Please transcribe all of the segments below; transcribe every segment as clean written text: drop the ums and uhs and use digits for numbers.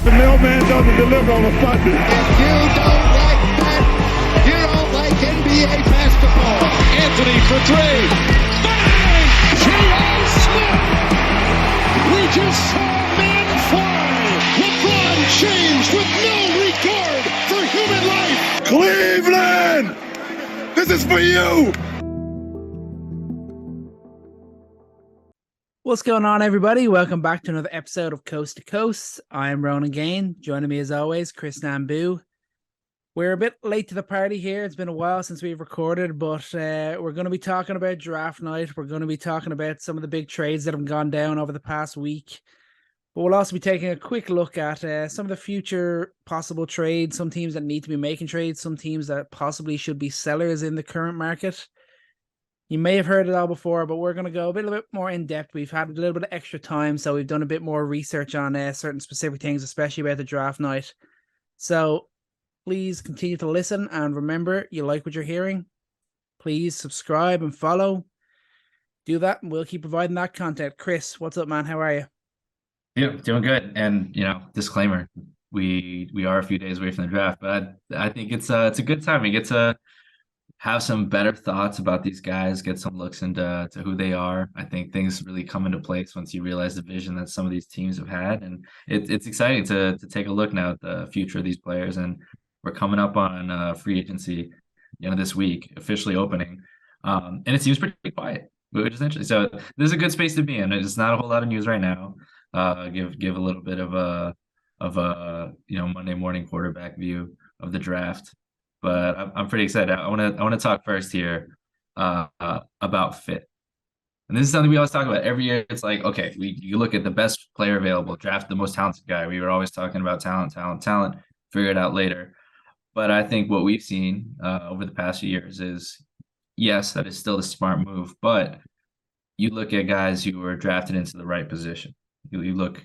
The mailman doesn't deliver on a Sunday. If you don't like that, you don't like NBA basketball. Anthony for three. Bang! J.R. Smith! We just saw men fly. LeBron James with no regard for human life. Cleveland! This is for you! What's going on, everybody? Welcome back to another episode of Coast to Coast. I'm Ronan Gaine. Joining me as always, Chris Nambu. We're a bit late to the party here. It's been a while since we've recorded, but we're going to be talking about draft night. We're going to be talking about some of the big trades that have gone down over the past week. But we'll also be taking a quick look at some of the future possible trades, some teams that need to be making trades, some teams that possibly should be sellers in the current market. You may have heard it all before, but we're going to go a little bit more in depth. We've had a little bit of extra time, so we've done a bit more research on certain specific things, especially about the draft night. So please continue to listen, and remember, you like what you're hearing, please subscribe and follow. Do that, and we'll keep providing that content. Chris, what's up, man? How are you? Yeah, doing good. And disclaimer: we are a few days away from the draft, but I think it's a good time. We get to have some better thoughts about these guys, get some looks into who they are. I think things really come into place once you realize the vision that some of these teams have had, and it's exciting to take a look now at the future of these players. And we're coming up on free agency, this week, officially opening, and it seems pretty quiet, which is interesting. So this is a good space to be in. It's not a whole lot of news right now. Give a little bit of a Monday morning quarterback view of the draft. But I'm pretty excited. I want to talk first here about fit. And this is something we always talk about every year. It's like, okay, you look at the best player available, draft the most talented guy. We were always talking about talent, figure it out later. But I think what we've seen over the past few years is, yes, that is still the smart move. But you look at guys who were drafted into the right position. You look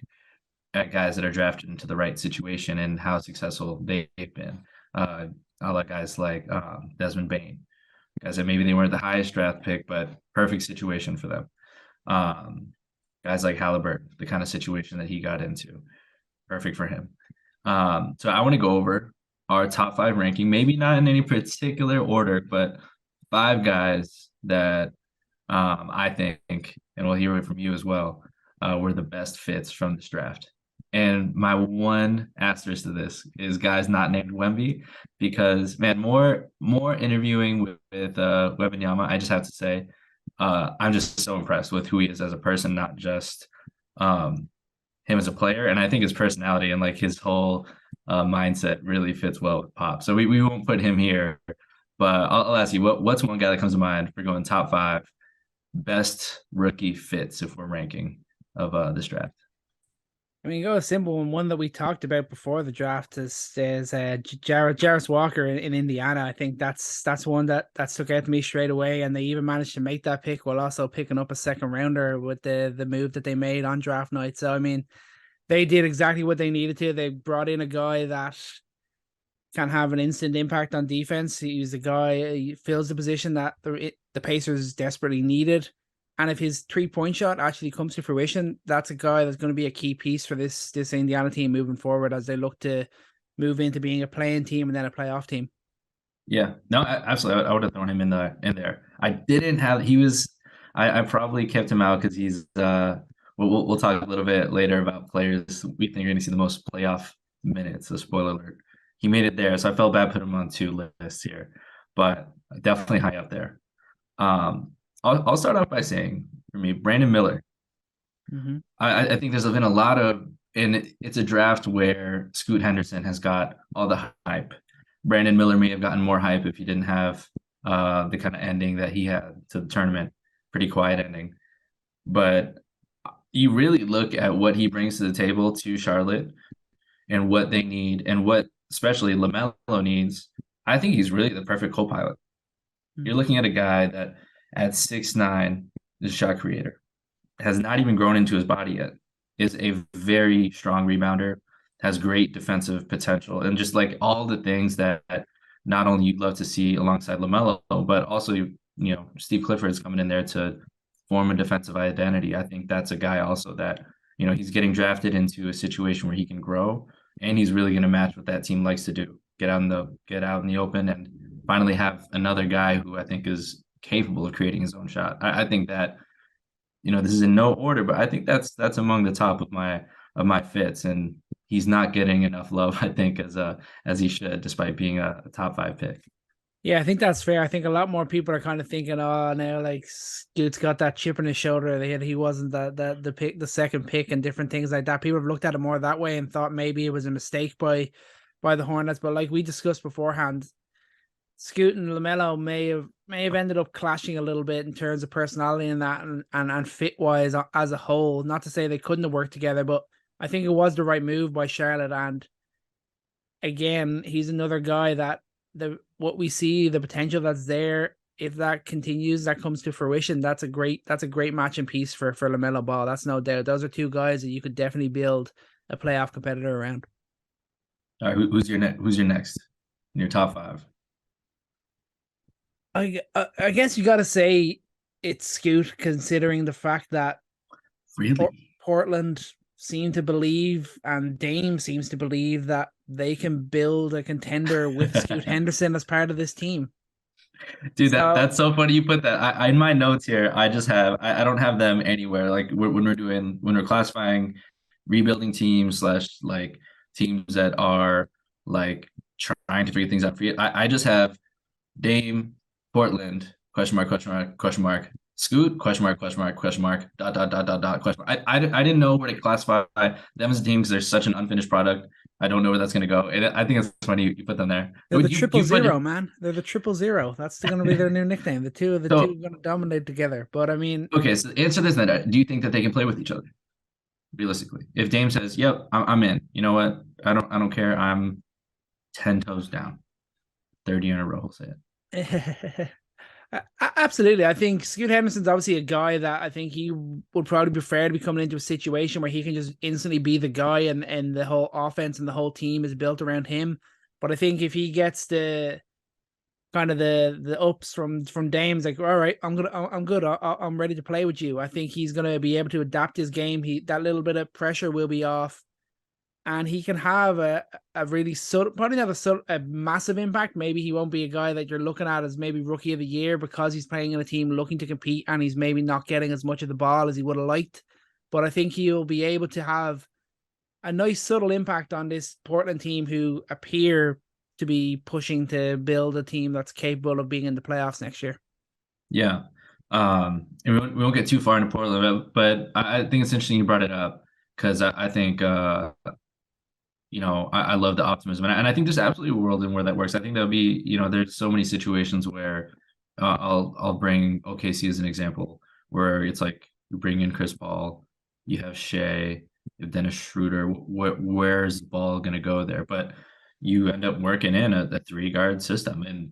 at guys that are drafted into the right situation and how successful they've been. I like guys like Desmond Bane, guys that maybe they weren't the highest draft pick, but perfect situation for them. Guys like Halliburton, the kind of situation that he got into, perfect for him. So I want to go over our top 5 ranking, maybe not in any particular order, but 5 guys that I think, and we'll hear it from you as well, were the best fits from this draft. And my one asterisk to this is guys not named Wemby, because man, more interviewing with Wembanyama, I just have to say, I'm just so impressed with who he is as a person, not just him as a player. And I think his personality and like his whole mindset really fits well with Pop. So we won't put him here, but I'll ask you, what's one guy that comes to mind for going top 5 best rookie fits if we're ranking of this draft? I mean, go a simple one that we talked about before the draft is Jarris Walker in Indiana. I think that's one that stuck out to me straight away, and they even managed to make that pick while also picking up a second rounder with the move that they made on draft night. So I mean, they did exactly what they needed to. They brought in a guy that can have an instant impact on defense. He's a guy, he fills the position that the Pacers desperately needed. And if his 3-point shot actually comes to fruition, that's a guy that's going to be a key piece for this Indiana team moving forward as they look to move into being a playing team and then a playoff team. Yeah, no, absolutely. I would have thrown him in there. I didn't have. I probably kept him out because he's. We'll talk a little bit later about players we think are going to see the most playoff minutes. So spoiler alert, he made it there, so I felt bad putting him on 2 lists here, but definitely high up there. I'll start off by saying, for me, Brandon Miller. Mm-hmm. I think there's been a lot of, and it's a draft where Scoot Henderson has got all the hype. Brandon Miller may have gotten more hype if he didn't have the kind of ending that he had to the tournament, pretty quiet ending. But you really look at what he brings to the table to Charlotte and what they need and what especially LaMelo needs. I think he's really the perfect co-pilot. Mm-hmm. You're looking at a guy that at 6'9", is a shot creator, has not even grown into his body yet, is a very strong rebounder, has great defensive potential, and just like all the things that not only you'd love to see alongside LaMelo, but also, Steve Clifford's coming in there to form a defensive identity. I think that's a guy also that, he's getting drafted into a situation where he can grow and he's really going to match what that team likes to do: get out in the open, and finally have another guy who I think is capable of creating his own shot. I think that, this is in no order, but I think that's among the top of my fits, and he's not getting enough love, I think, as he should, despite being a top 5 pick. Yeah, I think that's fair. I think a lot more people are kind of thinking, oh, now like Scoot's got that chip on his shoulder. He wasn't the pick, the second pick, and different things like that. People have looked at it more that way and thought maybe it was a mistake by the Hornets. But like we discussed beforehand, Scoot and LaMelo may have ended up clashing a little bit in terms of personality and that and fit wise as a whole. Not to say they couldn't have worked together, but I think it was the right move by Charlotte. And again, he's another guy that what we see, the potential that's there, if that continues, that comes to fruition, that's a great matching piece for LaMelo Ball. That's no doubt. Those are two guys that you could definitely build a playoff competitor around. All right, who's your next in your top 5? I guess you got to say it's Scoot, considering the fact that Portland seem to believe, and Dame seems to believe, that they can build a contender with Scoot Henderson as part of this team. Dude, that's so funny you put that. I in my notes here, I just have I don't have them anywhere. Like when we're classifying rebuilding teams / like teams that are like trying to figure things out for you, I just have Dame, Portland, question mark, Scoot, question mark, question mark, question mark, ... question mark. I didn't know where to classify them as a team because they're such an unfinished product. I don't know where that's going to go. And I think it's funny you put them there. They're the 000, man. They're the 000. That's going to be their new nickname. The two are going to dominate together. But I mean, okay. So answer this then. Do you think that they can play with each other realistically? If Dame says, "Yep, I'm in," you know what? I don't care. I'm 10 toes down. 30 in a row. I'll say it. Absolutely. I think Scoot Henderson's obviously a guy that I think he would probably prefer to be coming into a situation where he can just instantly be the guy, and the whole offense and the whole team is built around him. But I think if he gets the kind of the ups from Dame's, like, all right, I'm good. I'm ready to play with you. I think he's going to be able to adapt his game. That little bit of pressure will be off. And he can have a really subtle, probably not a massive impact. Maybe he won't be a guy that you're looking at as maybe rookie of the year because he's playing in a team looking to compete and he's maybe not getting as much of the ball as he would have liked. But I think he'll be able to have a nice subtle impact on this Portland team, who appear to be pushing to build a team that's capable of being in the playoffs next year. Yeah. And we won't get too far into Portland, but I think it's interesting you brought it up because I think I love the optimism, and I think there's absolutely a world in where that works. I think that'll be, there's so many situations where I'll bring OKC as an example, where it's like you bring in Chris Paul, you have Shea, you have Dennis Schroeder. Where's the ball going to go there? But you end up working in a 3-guard system, and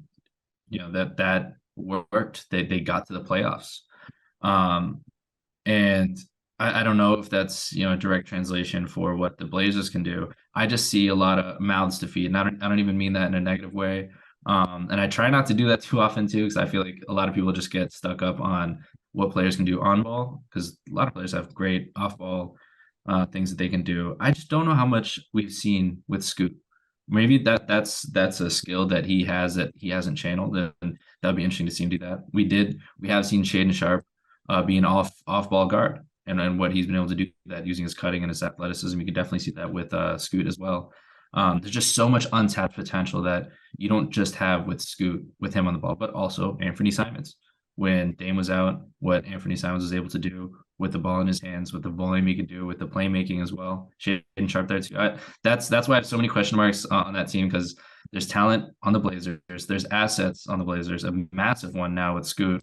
that worked. They got to the playoffs, and I don't know if that's a direct translation for what the Blazers can do. I just see a lot of mouths to feed, and I don't even mean that in a negative way. And I try not to do that too often too, because I feel like a lot of people just get stuck up on what players can do on ball, because a lot of players have great off ball things that they can do. I just don't know how much we've seen with Scoot. Maybe that's a skill that he has that he hasn't channeled, and that'd be interesting to see him do that. We have seen Shaedon Sharpe be an off ball guard. And what he's been able to do that using his cutting and his athleticism, you can definitely see that with Scoot as well. There's just so much untapped potential that you don't just have with Scoot, with him on the ball, but also Anthony Simons. When Dame was out, what Anthony Simons was able to do with the ball in his hands, with the volume he could do, with the playmaking as well. Shaedon Sharpe there too. That's why I have so many question marks on that team, because there's talent on the Blazers, there's assets on the Blazers, a massive one now with Scoot,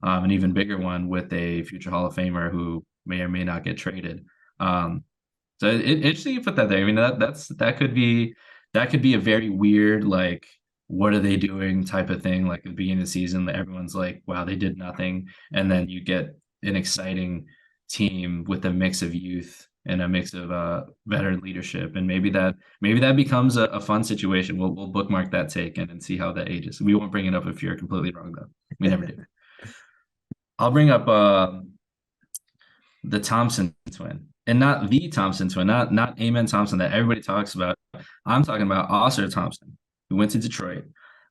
an even bigger one with a future Hall of Famer who may or may not get traded. So interesting you put that there. I mean, that could be a very weird, like, what are they doing type of thing, like at the beginning of the season that everyone's like, wow, they did nothing. And then you get an exciting team with a mix of youth and a mix of veteran leadership. And maybe that becomes a fun situation. We'll bookmark that take and see how that ages. We won't bring it up if you're completely wrong, though. We never do. I'll bring up the Thompson twin, and not the Thompson twin, not Amen Thompson that everybody talks about, I'm talking about Oscar Thompson, who went to Detroit.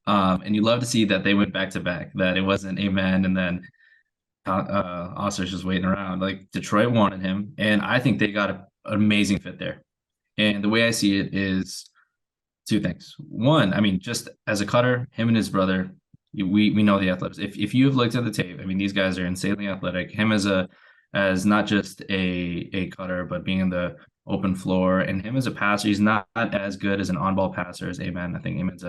And you love to see that they went back to back, that it wasn't Amen and then Oscar's just waiting around. Like Detroit wanted him, and I think they got an amazing fit there. And the way I see it is two things. One, I mean, just as a cutter, him and his brother, we know the athletics. If you have looked at the tape, I mean, these guys are insanely athletic. Him as not just a cutter, but being in the open floor, and him as a passer, he's not as good as an on-ball passer as Amen. I think Amen's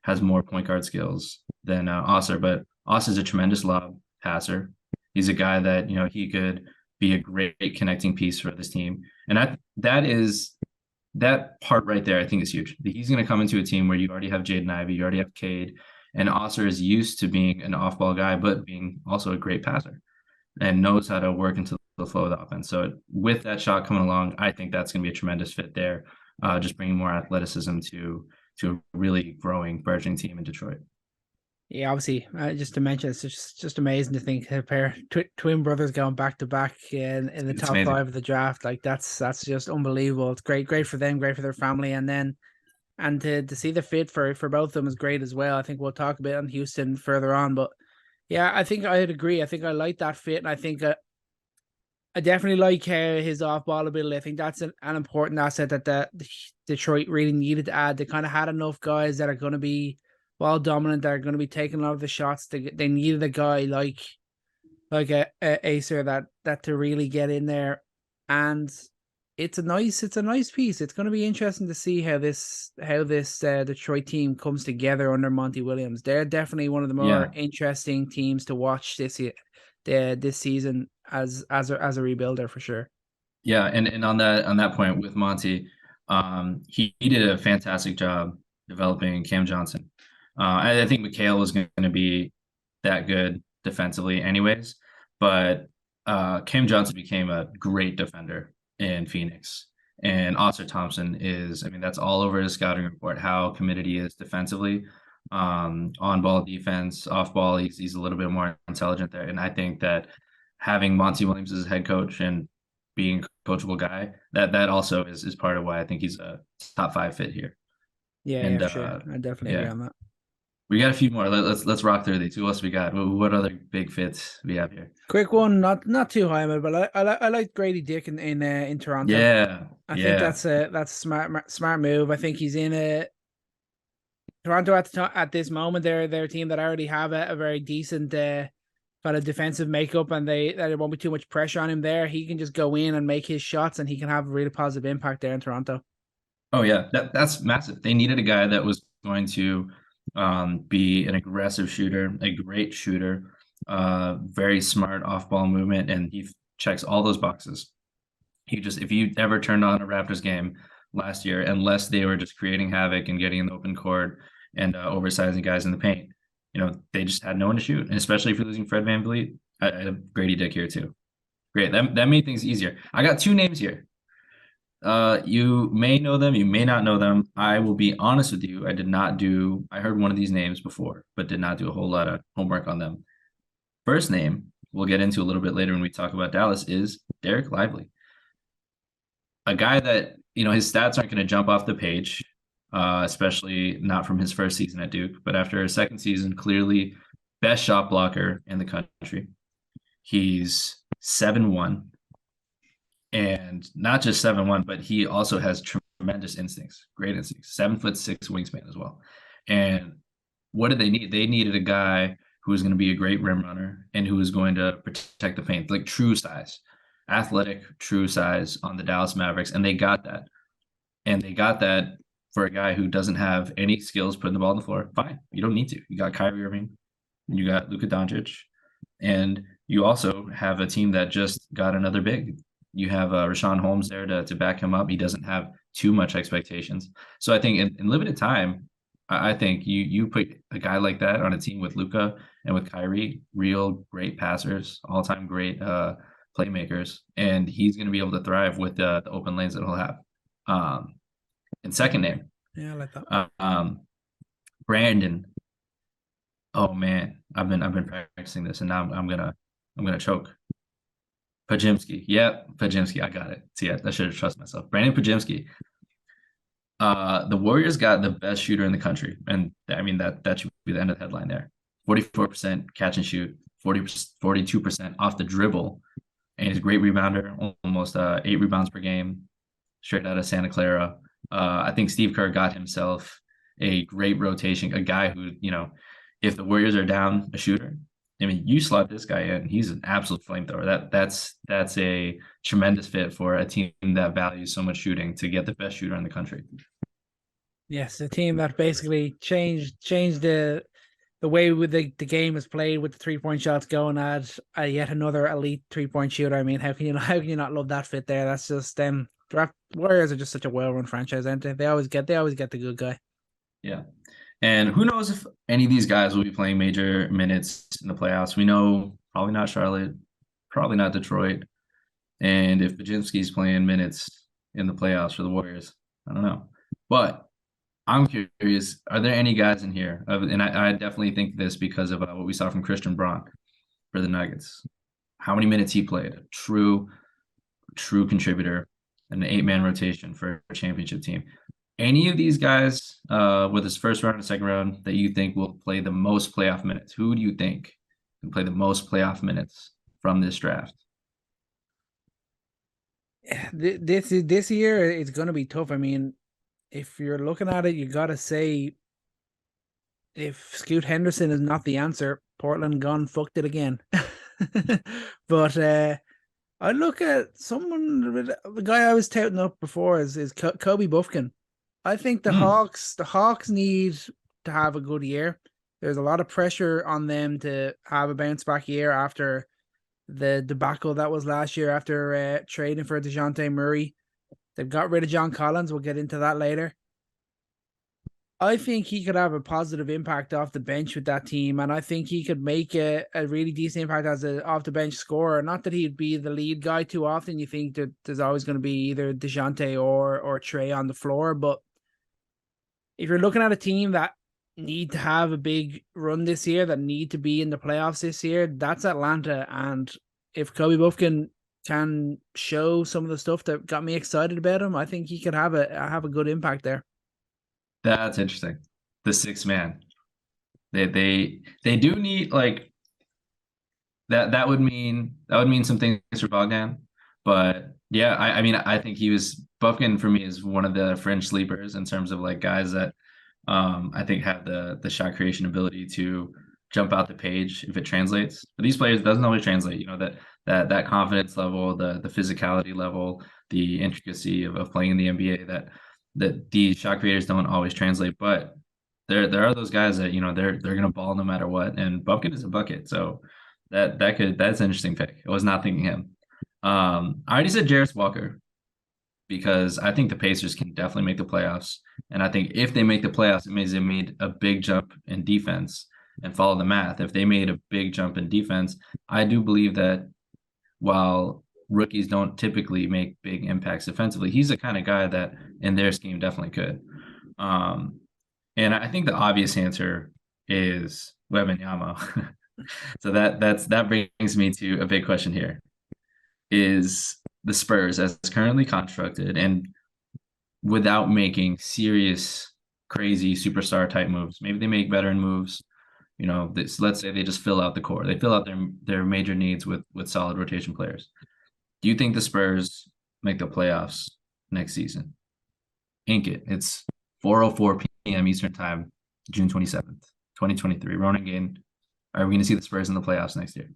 has more point guard skills than Oscar, but Oscar's a tremendous lob passer. He's a guy that, he could be a great connecting piece for this team. And that part right there, I think is huge. He's going to come into a team where you already have Jaden Ivey, you already have Cade, and Oscar is used to being an off-ball guy, but being also a great passer and knows how to work into the flow of the offense. So with that shot coming along, I think that's going to be a tremendous fit there, just bringing more athleticism to a really growing, burgeoning team in Detroit. Yeah, obviously, just to mention, it's just amazing to think a pair twin brothers going back to back in the top amazing. 5 of the draft. Like that's just unbelievable. It's great for them, great for their family, and to see the fit for both of them is great as well. I think we'll talk a bit on Houston further on, but yeah, I think I'd agree. I think I like that fit, and I think I definitely like his off ball ability. I think that's an important asset that the Detroit really needed to add. They kind of had enough guys that are going to be ball dominant, that are going to be taking a lot of the shots. They needed a guy like a Acer that to really get in there, and it's a nice piece. It's going to be interesting to see how this Detroit team comes together under Monty Williams. They're definitely one of the more interesting teams to watch this season as a rebuilder for sure. Yeah, and on that point with Monty, he did a fantastic job developing Cam Johnson. I think Mikal was going to be that good defensively anyways, but Cam Johnson became a great defender in Phoenix. And Oscar Thompson is, I mean, that's all over his scouting report, how committed he is defensively, on-ball defense, off-ball, he's a little bit more intelligent there. And I think that having Monty Williams as head coach and being a coachable guy, that also is part of why I think he's a top 5 fit here. Yeah, for sure. I definitely agree on that. We got a few more. Let's rock through these. Who else we got? What other big fits we have here? Quick one, not too high, but I like Grady Dick in Toronto. Yeah, I think that's a smart move. I think he's in Toronto at this moment. They're a team that already have a very decent kind of defensive makeup, and there won't be too much pressure on him there. He can just go in and make his shots, and he can have a really positive impact there in Toronto. Oh yeah, that's massive. They needed a guy that was going to be an aggressive shooter, a great shooter, very smart off-ball movement, and he checks all those boxes. If you ever turned on a Raptors game last year, unless they were just creating havoc and getting in the open court and oversizing guys in the paint, they just had no one to shoot. And especially if you're losing Fred VanVleet, I have Grady Dick here too. Great, that made things easier. I got 2 names here. You may know them, you may not know them. I will be honest with you. I heard one of these names before, but did not do a whole lot of homework on them. First name, we'll get into a little bit later when we talk about Dallas, is Derek Lively. A guy that, his stats aren't going to jump off the page, especially not from his first season at Duke, but after his second season, clearly best shot blocker in the country. He's 7'1". And not just 7'1", but he also has tremendous instincts, great instincts, 7'6" wingspan as well. And what did they need? They needed a guy who was going to be a great rim runner and who was going to protect the paint, like true size, athletic, true size on the Dallas Mavericks. And they got that. And they got that for a guy who doesn't have any skills putting the ball on the floor. Fine. You don't need to. You got Kyrie Irving, you got Luka Doncic, and you also have a team that just got another big. You have Rashawn Holmes there to back him up. He doesn't have too much expectations. So I think in limited time, I think you put a guy like that on a team with Luka and with Kyrie, real great passers, all-time great playmakers, and he's going to be able to thrive with the open lanes that he'll have. And second name. Yeah, I like that. Brandon. Oh man, I've been practicing this, and now I'm gonna choke. Podziemski. Yep, Podziemski. I got it. See, I should have trusted myself. Brandon Podziemski. The Warriors got the best shooter in the country, and I mean that should be the end of the headline there. 44% catch and shoot, 42% off the dribble, and he's a great rebounder, almost 8 rebounds per game, straight out of Santa Clara. I think Steve Kerr got himself a great rotation, a guy who, if the Warriors are down a shooter, I mean, you slot this guy in, he's an absolute flamethrower. That's a tremendous fit for a team that values so much shooting to get the best shooter in the country. Yes, a team that basically changed the way with the game is played, with the 3-point shots going at yet another elite 3-point shooter. I mean, how can you not love that fit there? That's just them. Draft Warriors are just such a well-run franchise, aren't they? They always get the good guy. Yeah. And who knows if any of these guys will be playing major minutes in the playoffs. We know probably not Charlotte, probably not Detroit. And if Podziemski's playing minutes in the playoffs for the Warriors, I don't know. But I'm curious, are there any guys in here? And I definitely think this because of what we saw from Christian Braun for the Nuggets. How many minutes he played. A true contributor, an 8-man rotation for a championship team. Any of these guys with his first round and second round that you think will play the most playoff minutes? Who do you think can play the most playoff minutes from this draft? This year it's going to be tough. I mean, if you're looking at it, you got to say, if Scoot Henderson is not the answer, Portland gone fucked it again. But I look at the guy I was touting up before is Kobe Buffkin. I think the Hawks need to have a good year. There's a lot of pressure on them to have a bounce back year after the debacle that was last year after trading for DeJounte Murray. They've got rid of John Collins. We'll get into that later. I think he could have a positive impact off the bench with that team, and I think he could make a really decent impact as an off-the-bench scorer. Not that he'd be the lead guy too often. You think that there's always going to be either DeJounte or Trey on the floor, but if you're looking at a team that need to have a big run this year, that need to be in the playoffs this year, that's Atlanta. And if Kobe Buffkin can show some of the stuff that got me excited about him, I think he could have a good impact there. That's interesting. The 6th man. They do need like that. That would mean some things for Bogdan. But yeah, I mean I think Buffkin for me is one of the fringe sleepers in terms of like guys that I think have the shot creation ability to jump out the page if it translates. But these players, it doesn't always translate. That confidence level, the physicality level, the intricacy of playing in the NBA that these shot creators don't always translate. But there are those guys that they're gonna ball no matter what. And Buffkin is a bucket, so that's an interesting pick. I was not thinking him. I already said Jarris Walker because I think the Pacers can definitely make the playoffs. And I think if they make the playoffs, it means they made a big jump in defense. And follow the math. If they made a big jump in defense, I do believe that while rookies don't typically make big impacts defensively, he's the kind of guy that in their scheme definitely could. And I think the obvious answer is Wembanyama. So that brings me to a big question here. Is the Spurs, as currently constructed and without making serious, crazy superstar type moves, maybe they make veteran moves, let's say they just fill out the core. They fill out their major needs with solid rotation players. Do you think the Spurs make the playoffs next season? Ink it. It's 4:04 p.m. Eastern Time, June 27th, 2023. Ronan Gaine, are we going to see the Spurs in the playoffs next year?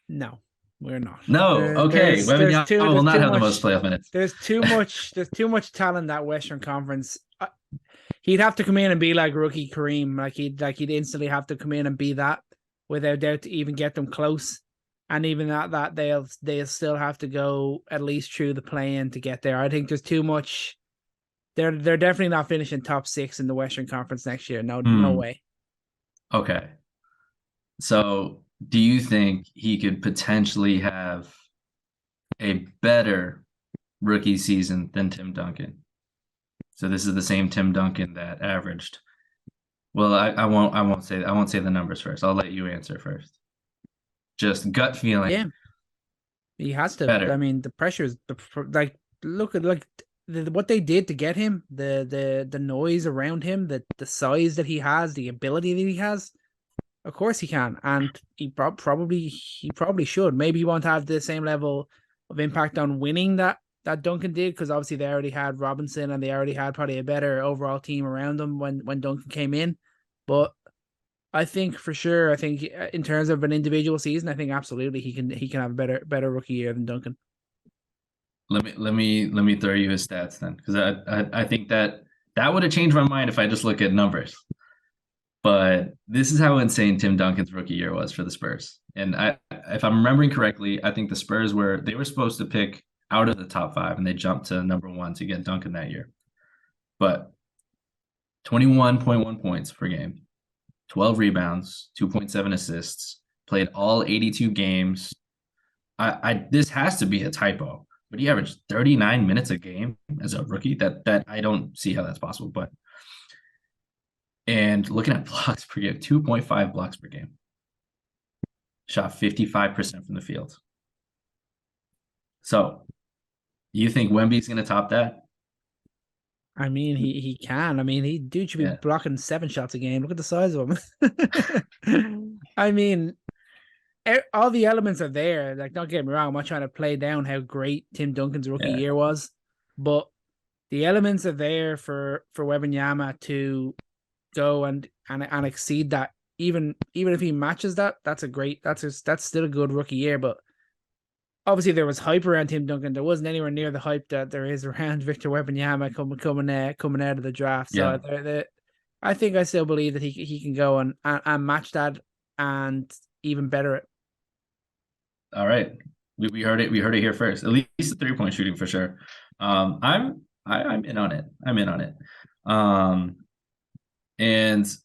No, we're not. No. Okay. Wembanyama will not have the most playoff minutes. There's too much talent in that Western Conference. He'd have to come in and be like rookie Kareem. Like he'd instantly have to come in and be that without doubt to even get them close. And even that they'll still have to go at least through the play-in to get there. I think there's too much. They're definitely not finishing top 6 in the Western Conference next year. No way. Okay. So do you think he could potentially have a better rookie season than Tim Duncan? So this is the same Tim Duncan that averaged. Well, I won't say the numbers first. I'll let you answer first. Just gut feeling. Yeah, he has to. Better. I mean, the pressure is look at what they did to get him, the noise around him, the size that he has, the ability that he has. Of course he can, and he probably should. Maybe he won't have the same level of impact on winning that Duncan did, because obviously they already had Robinson and they already had probably a better overall team around them when Duncan came in. But I think for sure, I think in terms of an individual season, I think absolutely he can have a better rookie year than Duncan. Let me throw you his stats then, because I think that would have changed my mind if I just look at numbers. But this is how insane Tim Duncan's rookie year was for the Spurs. And if I'm remembering correctly, I think the Spurs were supposed to pick out of the top 5, and they jumped to number 1 to get Duncan that year. But 21.1 points per game, 12 rebounds, 2.7 assists, played all 82 games. This has to be a typo, but he averaged 39 minutes a game as a rookie. That I don't see how that's possible. But and looking at blocks per game, 2.5 blocks per game. Shot 55% from the field. So, you think Wemby's going to top that? I mean, he can. I mean, dude should be blocking 7 shots a game. Look at the size of him. I mean, all the elements are there. Like, don't get me wrong, I'm not trying to play down how great Tim Duncan's rookie year was, but the elements are there for Wembanyama to go and exceed that. Even if he matches that, that's still a good rookie year. But obviously there was hype around Tim Duncan. There wasn't anywhere near the hype that there is around Victor Wembanyama coming out of the draft. So I think I still believe that he can go and match that and even better it. All right, we heard it. We heard it here first. At least the 3-point shooting for sure. I'm in on it. I'm in on it. And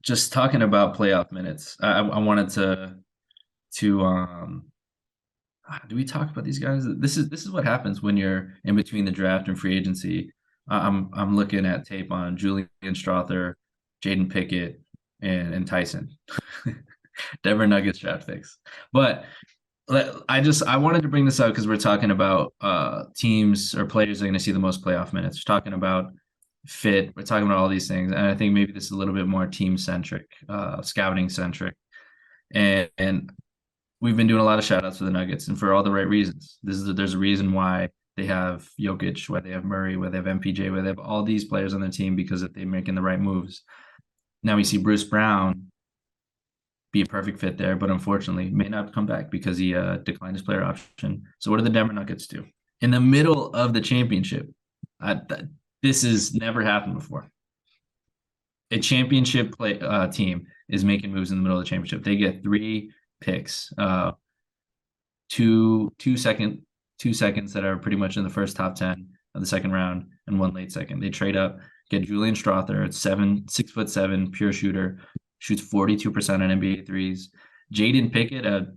just talking about playoff minutes, I wanted to do we talk about these guys? This is what happens when you're in between the draft and free agency. I'm looking at tape on Julian Strawther, Jaden Pickett, and Tyson. Denver Nuggets draft picks. But I wanted to bring this up because we're talking about teams or players that are going to see the most playoff minutes. We're talking about fit. We're talking about all these things. And I think maybe this is a little bit more team-centric, scouting-centric. And we've been doing a lot of shout-outs for the Nuggets, and for all the right reasons. There's a reason why they have Jokic, why they have Murray, why they have MPJ, why they have all these players on their team, because they're making the right moves. Now we see Bruce Brown be a perfect fit there, but unfortunately may not come back because he declined his player option. So what do the Denver Nuggets do? In the middle of the championship, this has never happened before. A championship team is making moves in the middle of the championship. They get 3 picks, 2 seconds that are pretty much in the first top 10 of the second round, and 1 late second. They trade up, get Julian Strawther at 6'7", pure shooter, shoots 42% on NBA threes. Jaden Pickett, and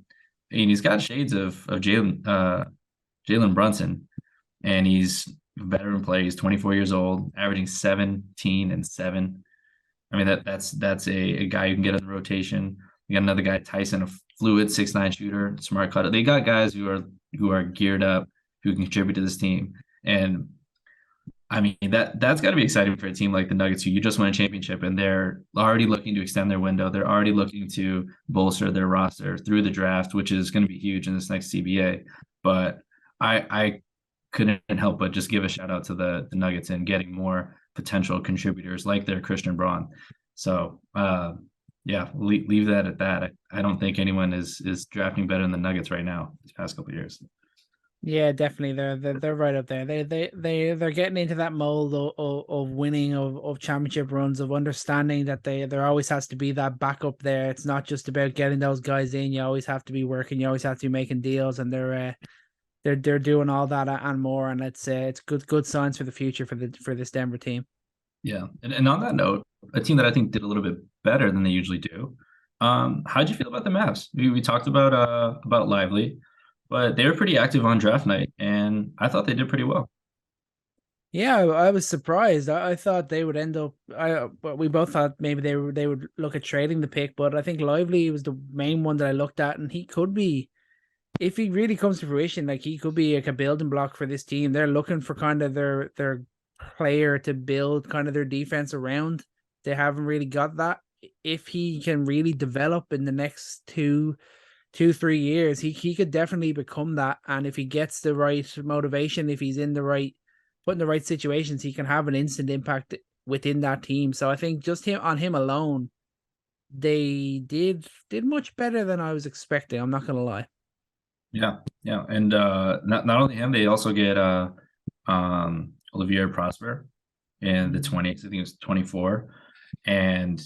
he's got shades of Jalen Brunson, and he's a veteran player. He's 24 years old, averaging 17 and 7. I mean, that's a guy who can get in the rotation. You got another guy, Tyson, a fluid 6'9" shooter, smart cutter. They got guys who are geared up, who can contribute to this team. And I mean, that's got to be exciting for a team like the Nuggets, who you just won a championship, and they're already looking to extend their window. They're already looking to bolster their roster through the draft, which is going to be huge in this next CBA. But I couldn't help but just give a shout out to the Nuggets and getting more potential contributors like their Christian Braun. So leave that at that. I don't think anyone is drafting better than the Nuggets right now these past couple of years. Yeah, definitely. They're right up there. They're getting into that mold of winning, of championship runs, of understanding that there always has to be that backup there. It's not just about getting those guys in. You always have to be working. You always have to be making deals, and they're doing all that and more. And it's good signs for the future for this Denver team. Yeah, and on that note, a team that I think did a little bit better than they usually do. How'd you feel about the Mavs? We talked about Lively, but they were pretty active on draft night, and I thought they did pretty well. Yeah, I was surprised. I thought they would end up. We both thought maybe they would look at trading the pick, but I think Lively was the main one that I looked at, and he could be if he really comes to fruition, like he could be like a building block for this team. They're looking for kind of their player to build kind of their defense around. They haven't really got that. If he can really develop in the next 3 years, he could definitely become that. And if he gets the right motivation, if he's in the right put in the right situations, he can have an instant impact within that team. So I think just him alone, they did much better than I was expecting. I'm not gonna lie. Yeah, yeah, and not only him, they also get Olivier Prosper in the 20s. I think it was 24, and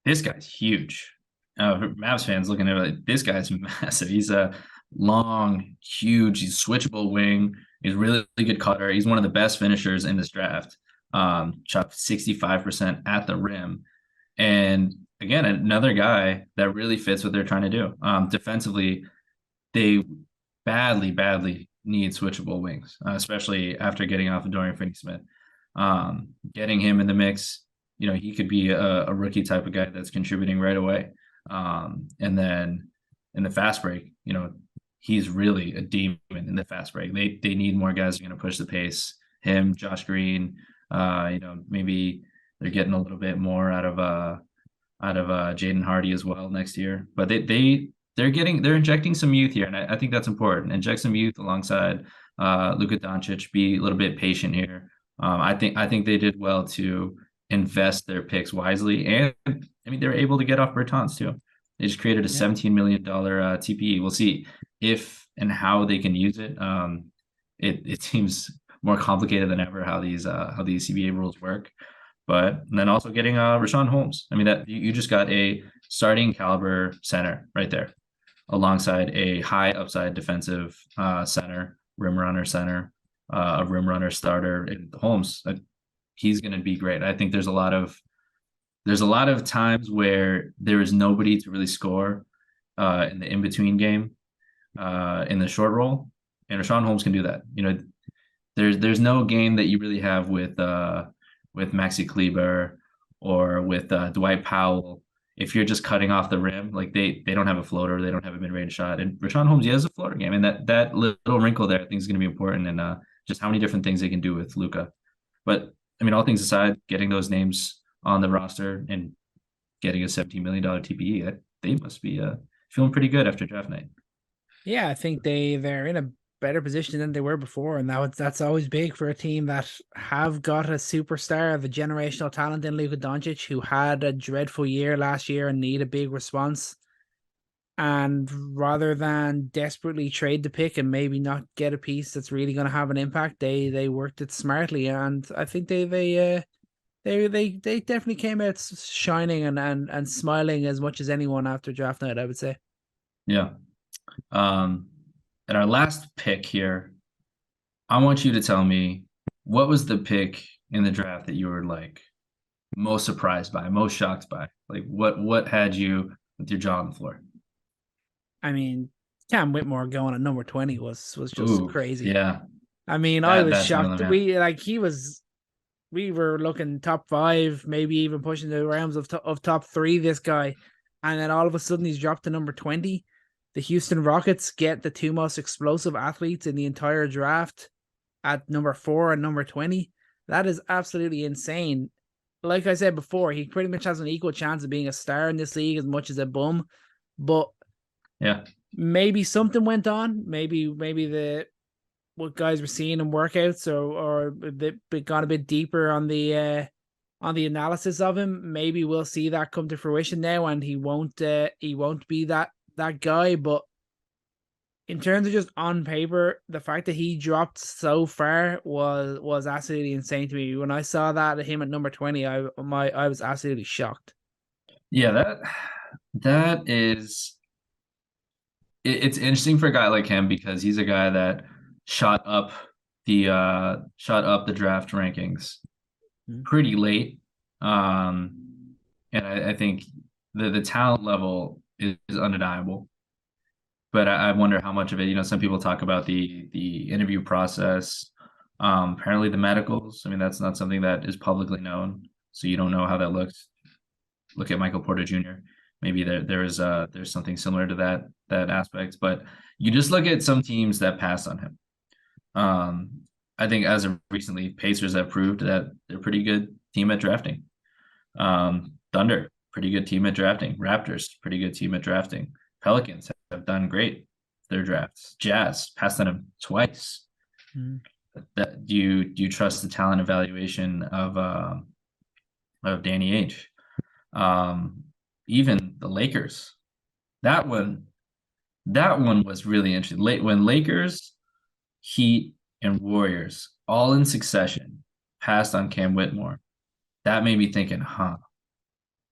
this guy's huge. Mavs fans looking at it, this guy's massive. He's a long, huge, he's switchable wing. He's a really good cutter. He's one of the best finishers in this draft. Shot 65% at the rim, and again, another guy that really fits what they're trying to do. Defensively, they badly need switchable wings, especially after getting off of Dorian Finney-Smith. Getting him in the mix, he could be a rookie type of guy that's contributing right away. And then in the fast break, he's really a demon in the fast break. They need more guys who are going to push the pace. Him, Josh Green, maybe they're getting a little bit more out of Jaden Hardy as well next year. But they're injecting some youth here, and I think that's important. Inject some youth alongside Luka Doncic. Be a little bit patient here. I think they did well to invest their picks wisely, and I mean they're able to get off Bertans too. They just created a $17 million TPE. We'll see if and how they can use it. It seems more complicated than ever how these CBA rules work. But then also getting Richaun Holmes. I mean, that you just got a starting caliber center right there, alongside a high upside defensive center, rim runner center, a rim runner starter. And Holmes, he's going to be great. I think there's a lot of times where there is nobody to really score in the in-between game, in the short roll, and Richaun Holmes can do that. There's no game that you really have with Maxi Kleber or with Dwight Powell. If you're just cutting off the rim, like they don't have a floater, they don't have a mid-range shot. And Richaun Holmes, he has a floater game, and that little wrinkle there I think is going to be important, and just how many different things they can do with Luka. But I mean, all things aside, getting those names on the roster and getting a $17 million TPE, they must be feeling pretty good after draft night. Yeah, I think they're in a better position than they were before, and that's always big for a team that have got a superstar of a generational talent in Luka Doncic, who had a dreadful year last year and need a big response. And rather than desperately trade the pick and maybe not get a piece that's really going to have an impact, they worked it smartly, and I think they definitely came out shining and smiling as much as anyone after draft night, I would say. Yeah. And our last pick here, I want you to tell me, what was the pick in the draft that you were like most surprised by, most shocked by? Like what had you with your jaw on the floor? I mean, Cam Whitmore going at number 20 was just crazy. Yeah. I mean, I was shocked. We were looking top 5, maybe even pushing the realms of top 3, this guy. And then all of a sudden he's dropped to number 20. The Houston Rockets get the 2 most explosive athletes in the entire draft at number 4 and number 20. That is absolutely insane. Like I said before, he pretty much has an equal chance of being a star in this league as much as a bum. But yeah, maybe something went on. Maybe what guys were seeing in workouts or got a bit deeper on the analysis of him. Maybe we'll see that come to fruition now, and he won't be that guy. But in terms of just on paper, the fact that he dropped so far was absolutely insane to me. When I saw that him at number 20, I was absolutely shocked. Yeah, that is. It's interesting for a guy like him because he's a guy that shot up the draft rankings pretty late, and I think the talent level is undeniable. But I wonder how much of it, some people talk about the interview process, apparently the medicals. I mean, that's not something that is publicly known, so you don't know how that looks. Look at Michael Porter Jr. maybe there's something similar to that aspect. But you just look at some teams that pass on him. I think as of recently, Pacers have proved that they're a pretty good team at drafting. Thunder, pretty good team at drafting. Raptors, pretty good team at drafting. Pelicans have done great their drafts. Jazz passed on them twice. That do you trust the talent evaluation of Danny H? Even the Lakers, that one was really interesting. When Lakers, Heat, and Warriors all in succession passed on Cam Whitmore, that made me thinking,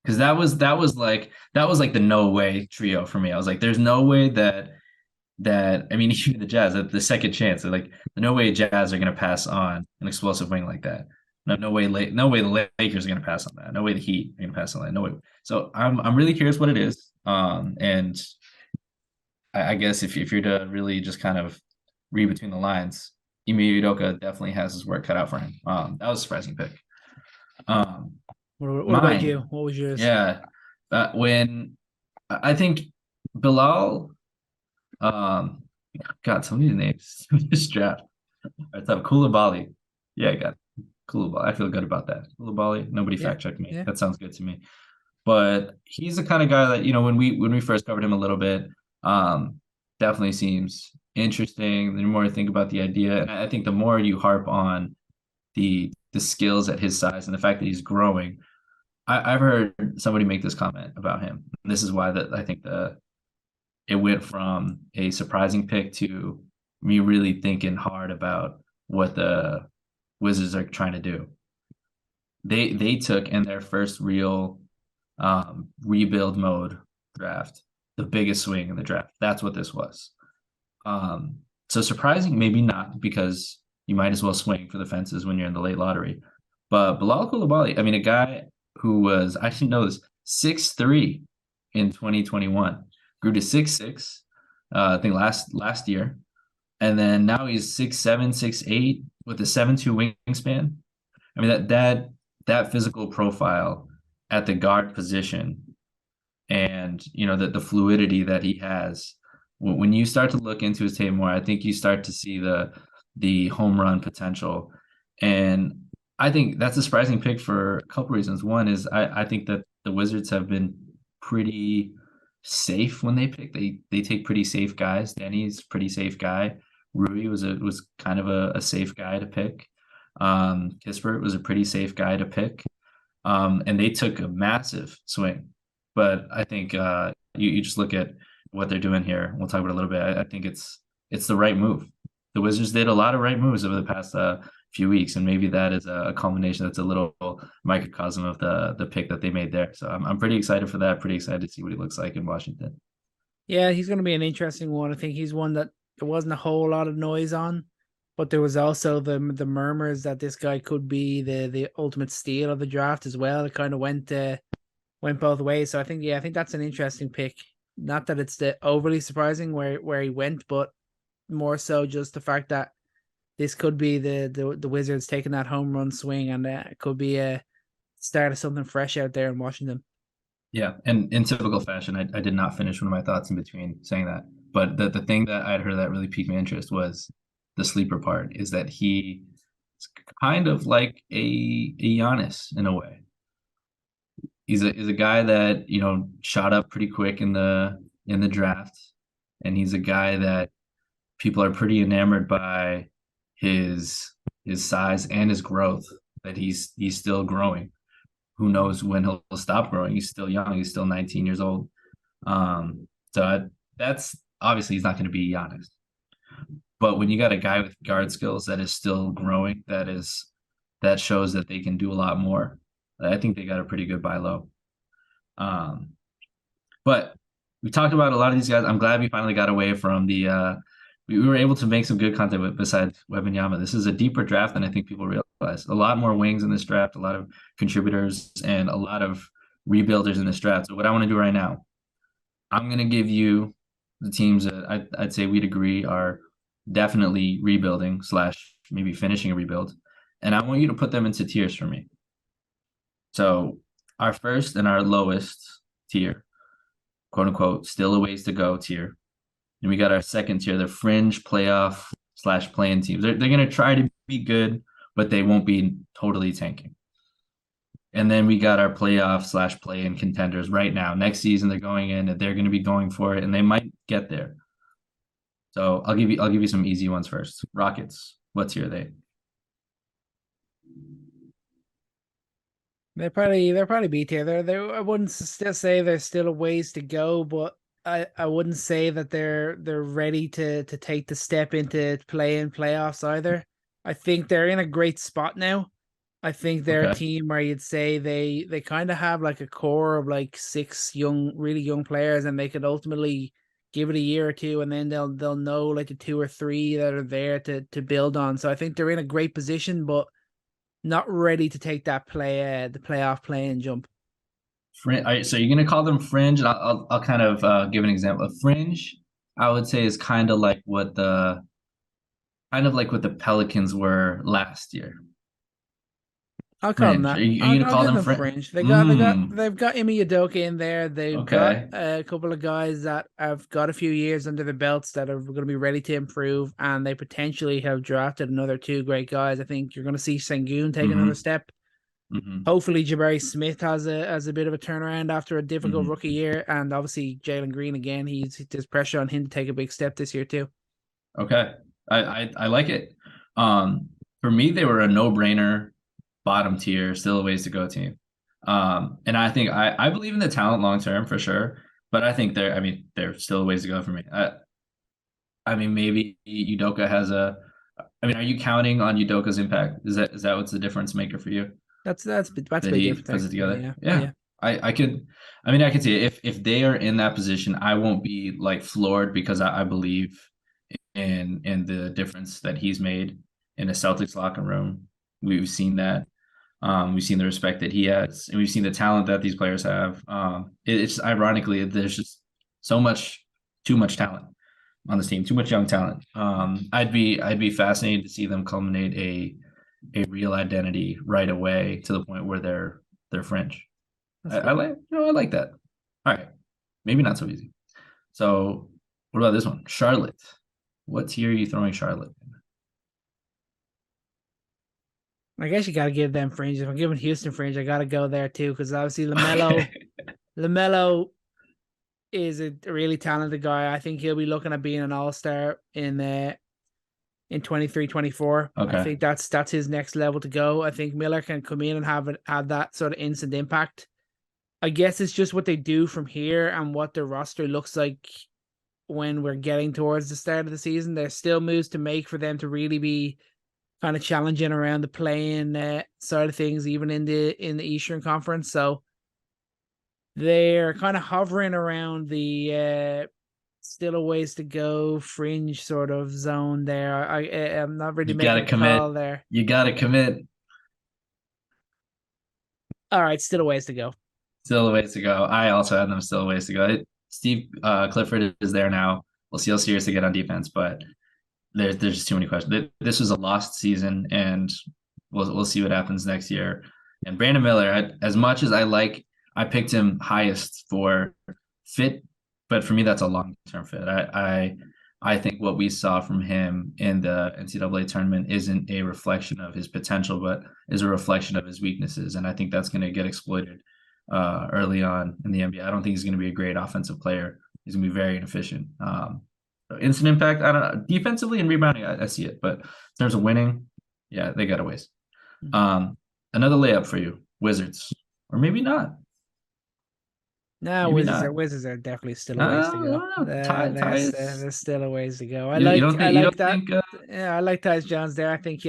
because that was like the no way trio for me. I was like, there's no way that I mean, even the Jazz at the second chance, like no way Jazz are going to pass on an explosive wing like that. No way the Lakers are going to pass on that. No way the Heat are going to pass on that. No way. So I'm really curious what it is. And I guess if you're to really just kind of read between the lines, Ime Udoka definitely has his work cut out for him. That was a surprising pick. What about you? What was yours? Yeah, when I think Bilal, got so many names in this draft. I thought Koulibaly. Yeah, I got Koulibaly. I feel good about that. Koulibaly. Nobody fact checked me. Yeah. That sounds good to me. But he's the kind of guy that, when we first covered him a little bit, definitely seems interesting. The more I think about the idea, and I think the more you harp on the skills at his size and the fact that he's growing, I've heard somebody make this comment about him. And this is why I think it went from a surprising pick to me really thinking hard about what the Wizards are trying to do. They took in their first real rebuild mode draft the biggest swing in the draft. That's what this was. So surprising, maybe not, because you might as well swing for the fences when you're in the late lottery. But Bilal Koulibaly, I mean, a guy who was, I didn't know this, 6'3" in 2021, grew to 6'6", I think last year. And then now he's 6'7", 6'8", with a 7'2" wingspan. I mean, that physical profile at the guard position, and the fluidity that he has. When you start to look into his tape more, I think you start to see the home run potential. And I think that's a surprising pick for a couple reasons. One is I think that the Wizards have been pretty safe when they pick. They take pretty safe guys. Denny's pretty safe guy. Rui was kind of a safe guy to pick. Kispert was a pretty safe guy to pick. And they took a massive swing. But I think you just look at what they're doing here. We'll talk about it a little bit. I think it's the right move. The Wizards did a lot of right moves over the past few weeks, and maybe that is a culmination. That's a little microcosm of the pick that they made there. So I'm pretty excited for that. Pretty excited to see what he looks like in Washington. Yeah, he's going to be an interesting one. I think he's one that there wasn't a whole lot of noise on, but there was also the murmurs that this guy could be the ultimate steal of the draft as well. It kind of went both ways. So I think that's an interesting pick. Not that it's the overly surprising where he went, but more so just the fact that this could be the Wizards taking that home run swing, and it could be a start of something fresh out there in Washington. Yeah, and in typical fashion, I did not finish one of my thoughts in between saying that. But the thing that I'd heard that really piqued my interest was the sleeper part, is that he is kind of like a Giannis in a way. He's a guy that shot up pretty quick in the draft, and he's a guy that people are pretty enamored by his size and his growth. That he's still growing. Who knows when he'll stop growing? He's still young. He's still 19 years old. So that's obviously he's not going to be Giannis. But when you got a guy with guard skills that is still growing, that shows that they can do a lot more. I think they got a pretty good buy low. But we talked about a lot of these guys. I'm glad we finally got away from we were able to make some good content besides Wembanyama. This is a deeper draft than I think people realize. A lot more wings in this draft, a lot of contributors, and a lot of rebuilders in this draft. So what I want to do right now, I'm going to give you the teams that I'd say we'd agree are definitely rebuilding / maybe finishing a rebuild. And I want you to put them into tiers for me. So our first and our lowest tier. quote unquote, still a ways to go tier. And we got our second tier, the fringe playoff / play-in teams. They're going to try to be good, but they won't be totally tanking. And then we got our playoff / play-in contenders right now. Next season, they're going in and they're going to be going for it, and they might get there. So I'll give you some easy ones first. Rockets, what tier are they? They're probably B tier. I wouldn't still say there's still a ways to go, but I wouldn't say that they're ready to take the step into play-in playoffs either. I think they're in a great spot now. I think they're a team where you'd say they kind of have like a core of like 6 really young players, and they could ultimately give it a year or two, and then they'll know like the 2 or 3 that are there to build on. So I think they're in a great position, but not ready to take that the playoff play-in jump. So you're gonna call them fringe, and I'll kind of give an example. A fringe, I would say, is kind of like what the Pelicans were last year. I'll call them that. Are you gonna call them fringe? They've got Ime Udoka in there. They've got a couple of guys that have got a few years under their belts that are going to be ready to improve, and they potentially have drafted another 2 great guys. I think you're going to see Sengun take another step. Hopefully, Jabari Smith has a bit of a turnaround after a difficult rookie year, and obviously Jalen Green again. There's pressure on him to take a big step this year too. Okay, I like it. For me, they were a no-brainer. Bottom tier, still a ways to go team. And I think I believe in the talent long term for sure, but I think they're still a ways to go for me. Maybe Udoka has are you counting on Udoka's impact? Is that what's the difference maker for you? That's a big difference. Puts it together. Yeah. I could see it. If they are in that position, I won't be like floored, because I believe in the difference that he's made in a Celtics locker room. We've seen that. We've seen the respect that he has, and we've seen the talent that these players have. It's ironically, there's just too much talent on this team, too much young talent. I'd be fascinated to see them culminate a real identity right away, to the point where they're fringe. I like that. All right, maybe not so easy. So what about this one, Charlotte? What tier are you throwing Charlotte? I guess you got to give them fringe. If I'm giving Houston fringe, I got to go there too, because obviously LaMelo is a really talented guy. I think he'll be looking at being an all-star in 23-24. Okay. I think that's his next level to go. I think Miller can come in and have that sort of instant impact. I guess it's just what they do from here and what their roster looks like when we're getting towards the start of the season. There's still moves to make for them to really be kind of challenging around the play-in side of things, even in the Eastern Conference. So they're kind of hovering around the still a ways to go fringe sort of zone there. I'm not really making a call there. You gotta commit. All right, still a ways to go. Still a ways to go. I also have them still a ways to go. Steve Clifford is there now. We'll see how serious they get on defense, but there's just too many questions. This was a lost season, and we'll see what happens next year. And Brandon Miller, as much as I picked him highest for fit, but for me that's a long-term fit. I think what we saw from him in the NCAA tournament isn't a reflection of his potential, but is a reflection of his weaknesses, and I think that's going to get exploited early on in the NBA. I don't think he's going to be a great offensive player. He's going to be very inefficient. Instant impact, I don't know. Defensively and rebounding, I see it, but in terms of winning, yeah, they got a ways. Another layup for you, Wizards, or maybe not. No, Wizards are definitely still a ways to go. There's still a ways to go. I like Tyus Jones there. I think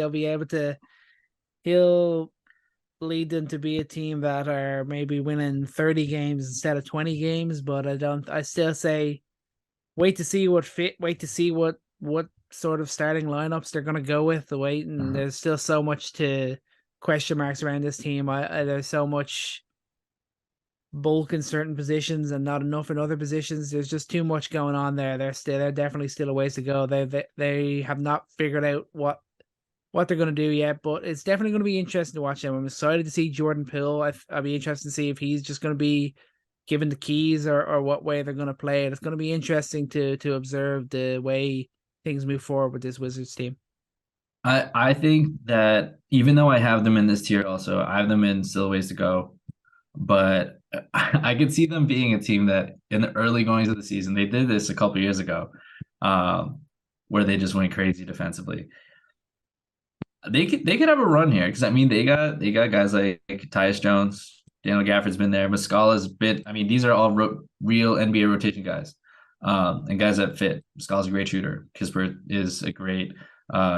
he'll lead them to be a team that are maybe winning 30 games instead of 20 games, but I still say wait to see what sort of starting lineups they're going to go with. There's still so much to question marks around this team. There's so much bulk in certain positions and not enough in other positions. There's just too much going on there. They're definitely still a ways to go. They have not figured out what they're going to do yet, but it's definitely going to be interesting to watch them. I'm excited to see Jordan Poole. I'll be interested to see if he's just going to be given the keys or what way they're going to play it. It's going to be interesting to observe the way things move forward with this Wizards team. I think that even though I have them in this tier also, I have them in still ways to go. But I could see them being a team that in the early goings of the season, they did this a couple years ago, where they just went crazy defensively. They could have a run here because I mean they got guys like Tyus Jones, Daniel Gafford's been there, Muscala's been. I mean these are all real NBA rotation guys, and guys that fit. Muscala's a great shooter. Kispert is a great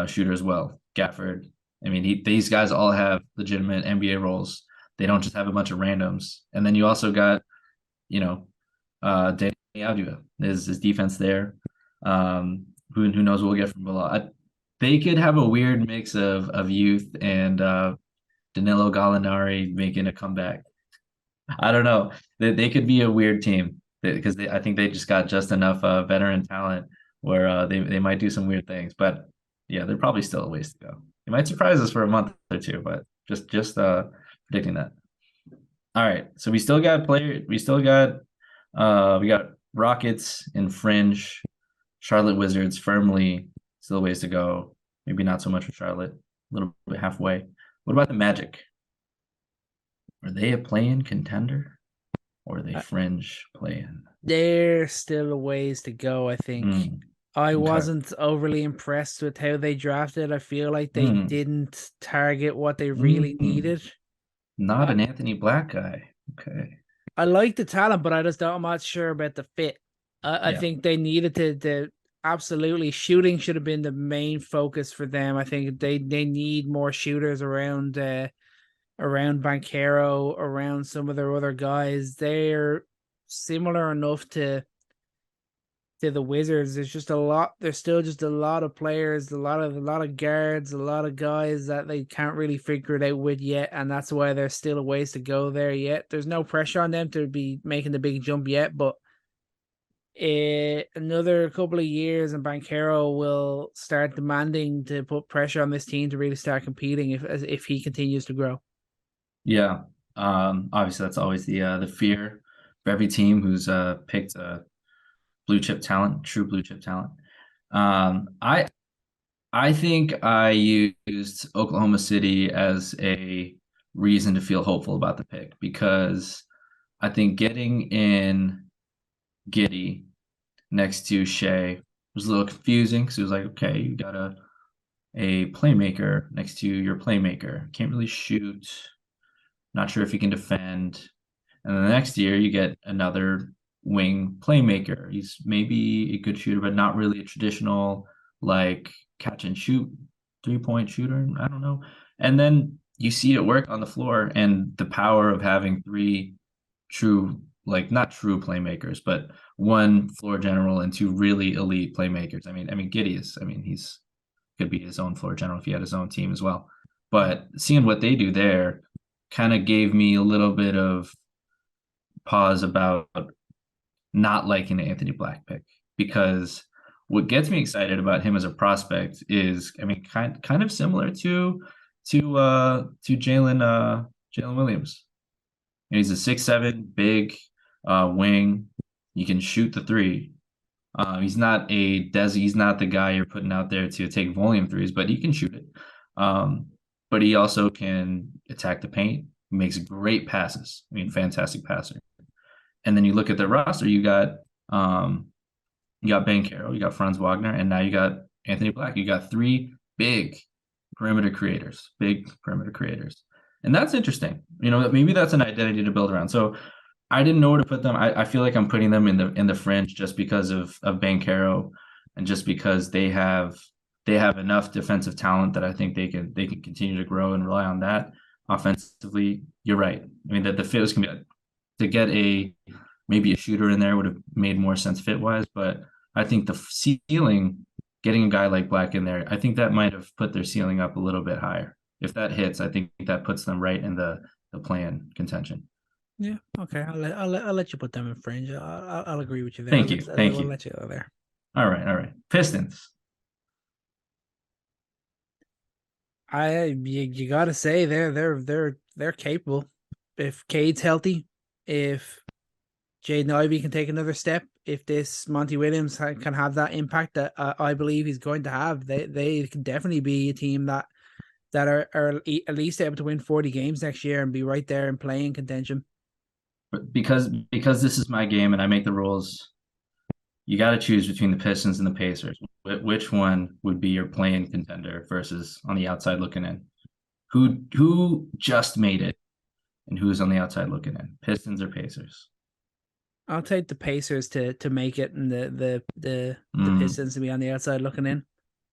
shooter as well. Gafford. I mean these guys all have legitimate NBA roles. They don't just have a bunch of randoms. And then you also got, Danny Avdija. There's his defense there. Who knows what we'll get from below. They could have a weird mix of youth and Danilo Gallinari making a comeback. I don't know. They could be a weird team because I think they just got just enough veteran talent where they might do some weird things. But yeah, they're probably still a ways to go. They might surprise us for a month or two, but just predicting that. All right, so we still got we got Rockets and Fringe, Charlotte Wizards firmly still ways to go. Maybe not so much for Charlotte, a little bit halfway. What about the Magic? Are they a play-in contender or are they fringe play-in? They're still a ways to go, I think. I wasn't overly impressed with how they drafted. I feel like they didn't target what they really needed. Not an Anthony Black guy. Okay. I like the talent, but I'm not sure about the fit. I think they needed to absolutely shooting should have been the main focus for them. I think they need more shooters around Banchero, around some of their other guys. They're similar enough to the Wizards. There's just a lot. There's still just a lot of players, a lot of guards, a lot of guys that they can't really figure it out with yet, and that's why there's still a ways to go there yet. There's no pressure on them to be making the big jump yet, but another couple of years and Banchero will start demanding to put pressure on this team to really start competing if he continues to grow. Yeah. Obviously that's always the fear for every team who's picked a blue chip talent, true blue chip talent. I think I used Oklahoma City as a reason to feel hopeful about the pick because I think getting in Giddey next to Shea was a little confusing because it was like, okay, you got a playmaker next to your playmaker. Can't really shoot. Not sure if he can defend. And then the next year you get another wing playmaker. He's maybe a good shooter, but not really a traditional like catch and shoot 3-point shooter. I don't know. And then you see it work on the floor and the power of having three true, like not true playmakers, but one floor general and two really elite playmakers. I mean, Giddey he's could be his own floor general if he had his own team as well. But seeing what they do there kind of gave me a little bit of pause about not liking the Anthony Black pick because what gets me excited about him as a prospect is, kind of similar to Jalen Williams. He's a 6'7" big wing. You can shoot the three. He's not he's not the guy you're putting out there to take volume threes, but he can shoot it. But he also can attack the paint. He makes great passes. Fantastic passer. And then you look at the roster, you got Banchero, you got Franz Wagner, and now you got Anthony Black. You got three big perimeter creators. And that's interesting. Maybe that's an identity to build around. So I didn't know where to put them. I feel like I'm putting them in the fringe just because of Banchero and just because they have enough defensive talent that I think they can continue to grow and rely on that. Offensively, you're right. The fit was gonna be to get maybe a shooter in there would have made more sense fit wise, but I think the ceiling, getting a guy like Black in there, I think that might have put their ceiling up a little bit higher. If that hits, I think that puts them right in the play-in contention. Yeah. Okay. I'll let you put them in fringe. I'll agree with you there. Thank you. I'll let you go there. All right. Pistons. You gotta say they're capable. If Cade's healthy, if Jaden Ivey can take another step, if this Monty Williams can have that impact that I believe he's going to have, they can definitely be a team that are at least able to win 40 games next year and be right there in playing contention. Because this is my game and I make the rules, you got to choose between the Pistons and the Pacers. Which one would be your playing contender versus on the outside looking in? Who just made it and who's on the outside looking in? Pistons or Pacers? I'll take the Pacers to make it, and the Pistons to be on the outside looking in.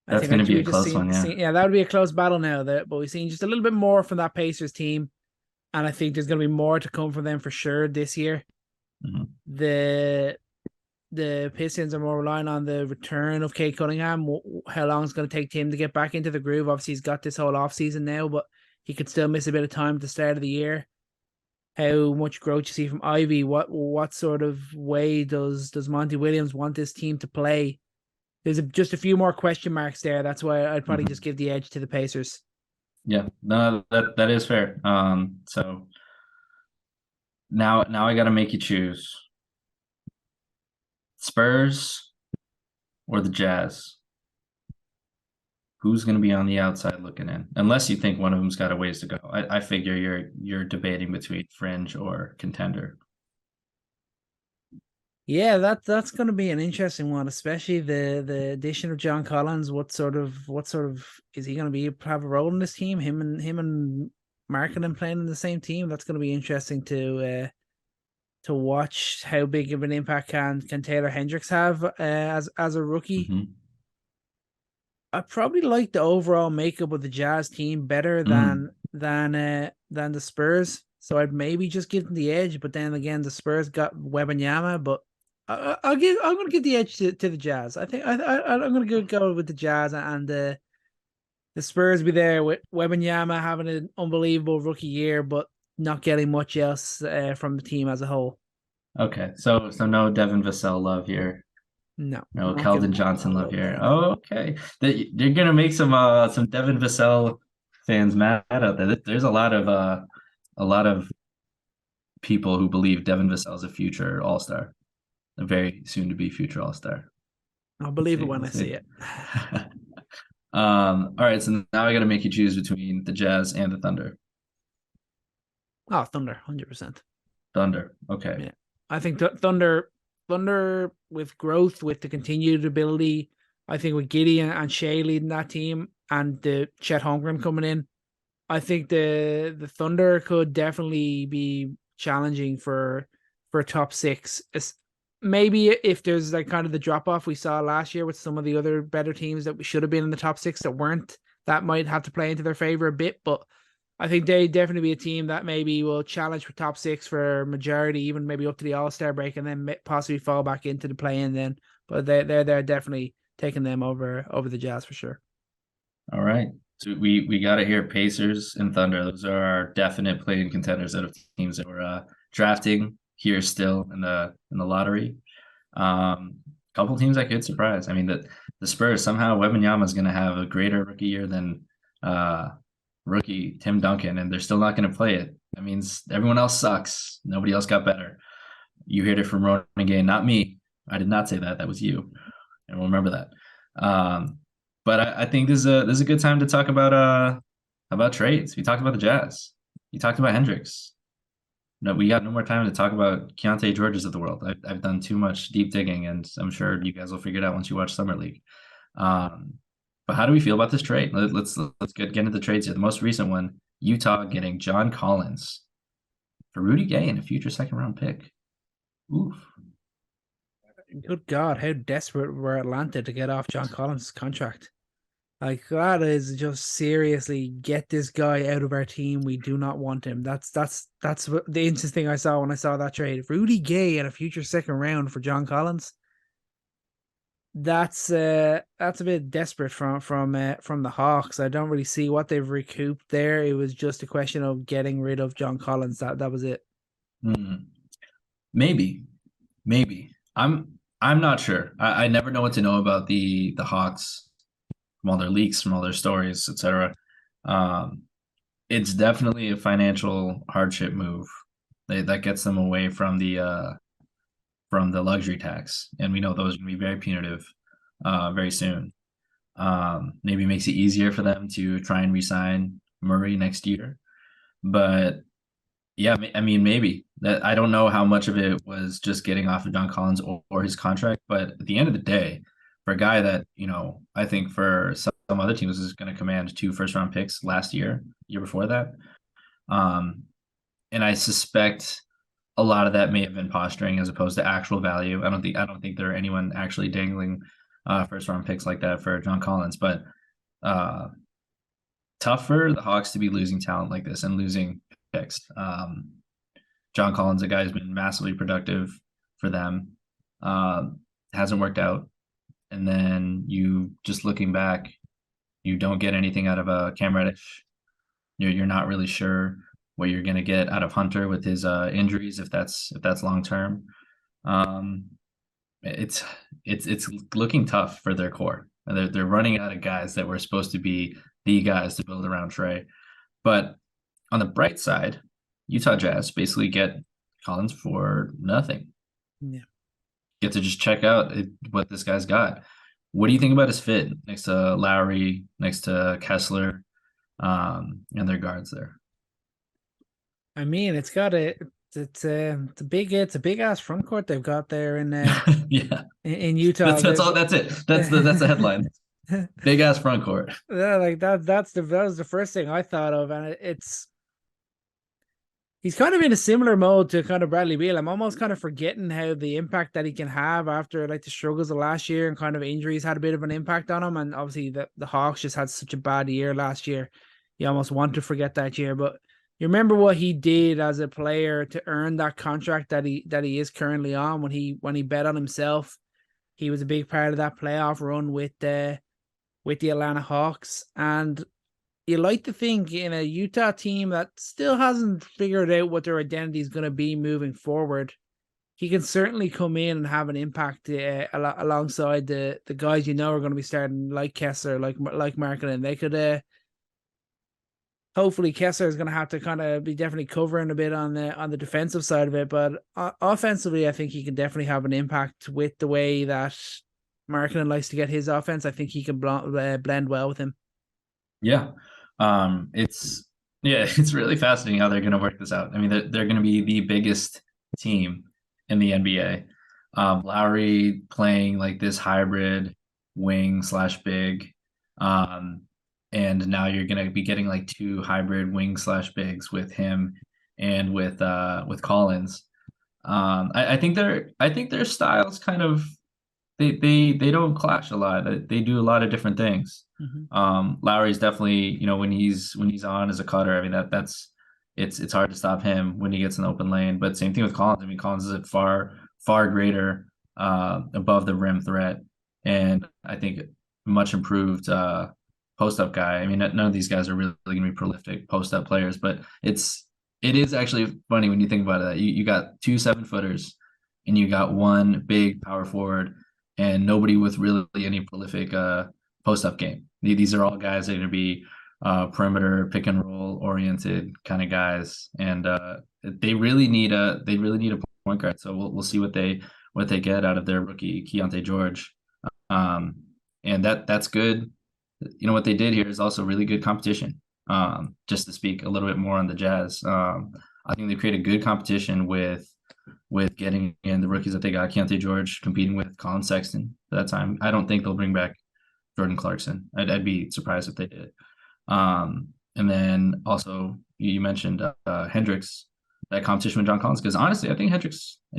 That's going to be a close one, yeah. Yeah, that would be a close battle now. But we've seen just a little bit more from that Pacers team, and I think there's going to be more to come from them for sure this year. Mm-hmm. The Pistons are more relying on the return of Cade Cunningham. How long it's going to take Tim to get back into the groove? Obviously, he's got this whole offseason now, but he could still miss a bit of time at the start of the year. How much growth you see from Ivy? What sort of way does Monty Williams want this team to play? There's just a few more question marks there. That's why I'd probably just give the edge to the Pacers. Yeah, no, that is fair. So now I got to make you choose Spurs or the Jazz. Who's going to be on the outside looking in? Unless you think one of them's got a ways to go. I figure you're debating between fringe or contender. Yeah, that's going to be an interesting one, especially the addition of John Collins. What sort of is he going to have a role in this team? Him and Markkanen playing in the same team. That's going to be interesting to watch. How big of an impact can Taylor Hendricks have as a rookie? Mm-hmm. I probably like the overall makeup of the Jazz team better than the Spurs. So I'd maybe just give them the edge. But then again, the Spurs got Wembanyama, but I'm going to give the edge to the Jazz. I think I'm going to go with the Jazz, and the Spurs be there with Wembanyama having an unbelievable rookie year, but not getting much else from the team as a whole. Okay, so no Devin Vassell love here. No Keldon Johnson love here. Oh, okay. They're gonna make some Devin Vassell fans mad out there. There's a lot of people who believe Devin Vassell is a future All-Star, a very soon to be future All-Star. I'll believe it when I see it. All right, so now I got to make you choose between the Jazz and the Thunder. Oh, Thunder, 100%. Thunder, okay. Yeah, I think Thunder with growth, with the continued ability, I think with Giddey and Shea leading that team and the Chet Holmgren coming in, I think the Thunder could definitely be challenging for top six. Maybe if there's like kind of the drop off we saw last year with some of the other better teams that we should have been in the top six that weren't, that might have to play into their favor a bit, but I think they definitely be a team that maybe will challenge for top six for majority, even maybe up to the All-Star break, and then possibly fall back into the play-in then. But they're definitely taking them over the Jazz for sure. All right. So we got it here, Pacers and Thunder. Those are our definite play-in contenders out of teams that we're drafting here still in the lottery. Couple teams I could surprise. I mean, the Spurs, somehow Wembanyama is going to have a greater rookie year than rookie Tim Duncan, and they're still not going to play it. That means everyone else sucks. Nobody else got better. You heard it from Ronan Gaine, not me. I did not say that. That was you, and we'll remember that. But I think this is a good time to talk about trades. We talked about the Jazz. You talked about Hendricks. No, we got no more time to talk about Keontae Georges of the world. I've done too much deep digging, and I'm sure you guys will figure it out once you watch Summer League. But how do we feel about this trade? Let's get into the trades here. The most recent one, Utah getting John Collins for Rudy Gay and a future second-round pick. Oof. Good God, how desperate were Atlanta to get off John Collins' contract. Like, that is just seriously, get this guy out of our team. We do not want him. That's what the interesting thing I saw when I saw that trade. Rudy Gay and a future second round for John Collins. That's a bit desperate from the Hawks. I don't really see what they've recouped there. It was just a question of getting rid of John Collins. That was it. Maybe. I'm not sure. I never know what to know about the Hawks from all their leaks, from all their stories, etc. It's definitely a financial hardship move. That gets them away from the from the luxury tax, and we know those are going to be very punitive very soon. Maybe makes it easier for them to try and re-sign Murray next year. But yeah, I mean, maybe that. I don't know how much of it was just getting off of John Collins or his contract, but at the end of the day, for a guy that, I think for some other teams is going to command 2 first-round picks last year before that. And I suspect a lot of that may have been posturing as opposed to actual value. I don't think there are anyone actually dangling first-round picks like that for John Collins, but tough for the Hawks to be losing talent like this and losing picks. John Collins, a guy who's been massively productive for them, hasn't worked out. And then you just looking back, you don't get anything out of Cam Reddish. You're not really sure what you're going to get out of Hunter with his injuries, if that's long term. It's looking tough for their core. They're running out of guys that were supposed to be the guys to build around Trey. But on the bright side, Utah Jazz basically get Collins for nothing. Yeah. Get to just check out what this guy's got. What do you think about his fit next to Lowry, next to Kessler, and their guards there? I mean, it's a big ass front court they've got there in yeah, in Utah. That's all. That's it. That's the headline. Big ass front court. Yeah, like that was the first thing I thought of, and he's kind of in a similar mode to kind of Bradley Beal. I'm almost kind of forgetting how the impact that he can have after like the struggles of last year and kind of injuries had a bit of an impact on him. And obviously the Hawks just had such a bad year last year. You almost want to forget that year, but you remember what he did as a player to earn that contract that he is currently on when he bet on himself. He was a big part of that playoff run with the Atlanta Hawks. And you like to think in a Utah team that still hasn't figured out what their identity is going to be moving forward, he can certainly come in and have an impact alongside the guys are going to be starting, like Kessler, like Markkanen. They could hopefully Kessler is going to have to kind of be definitely covering a bit on the defensive side of it, but offensively, I think he can definitely have an impact with the way that Markkanen likes to get his offense. I think he can blend well with him. Yeah. It's really fascinating how they're going to work this out. I mean, they're going to be the biggest team in the NBA. Lowry playing like this hybrid wing / big. And now you're going to be getting like 2 hybrid wing / bigs with him and with Collins. I think their styles kind of, they don't clash a lot. They do a lot of different things. Mm-hmm. Lowry's definitely, when he's on as a cutter, I mean, it's hard to stop him when he gets in the open lane. But same thing with Collins. I mean, Collins is a far greater above the rim threat, and I think much improved post-up guy. I mean, none of these guys are really going to be prolific post-up players, but it is actually funny when you think about it. You got 2 7-footers, and you got 1 big power forward, and nobody with really any prolific post-up game. These are all guys that are going to be perimeter pick and roll oriented kind of guys, and they really need a point guard. So we'll see what they get out of their rookie Keontae George, and that's good. What they did here is also really good competition. Just to speak a little bit more on the Jazz, I think they created good competition with getting in the rookies that they got. Keontae George competing with Colin Sexton at that time. I don't think they'll bring back Jordan Clarkson. I'd be surprised if they did. And then also you mentioned Hendricks, that competition with John Collins, because honestly, I think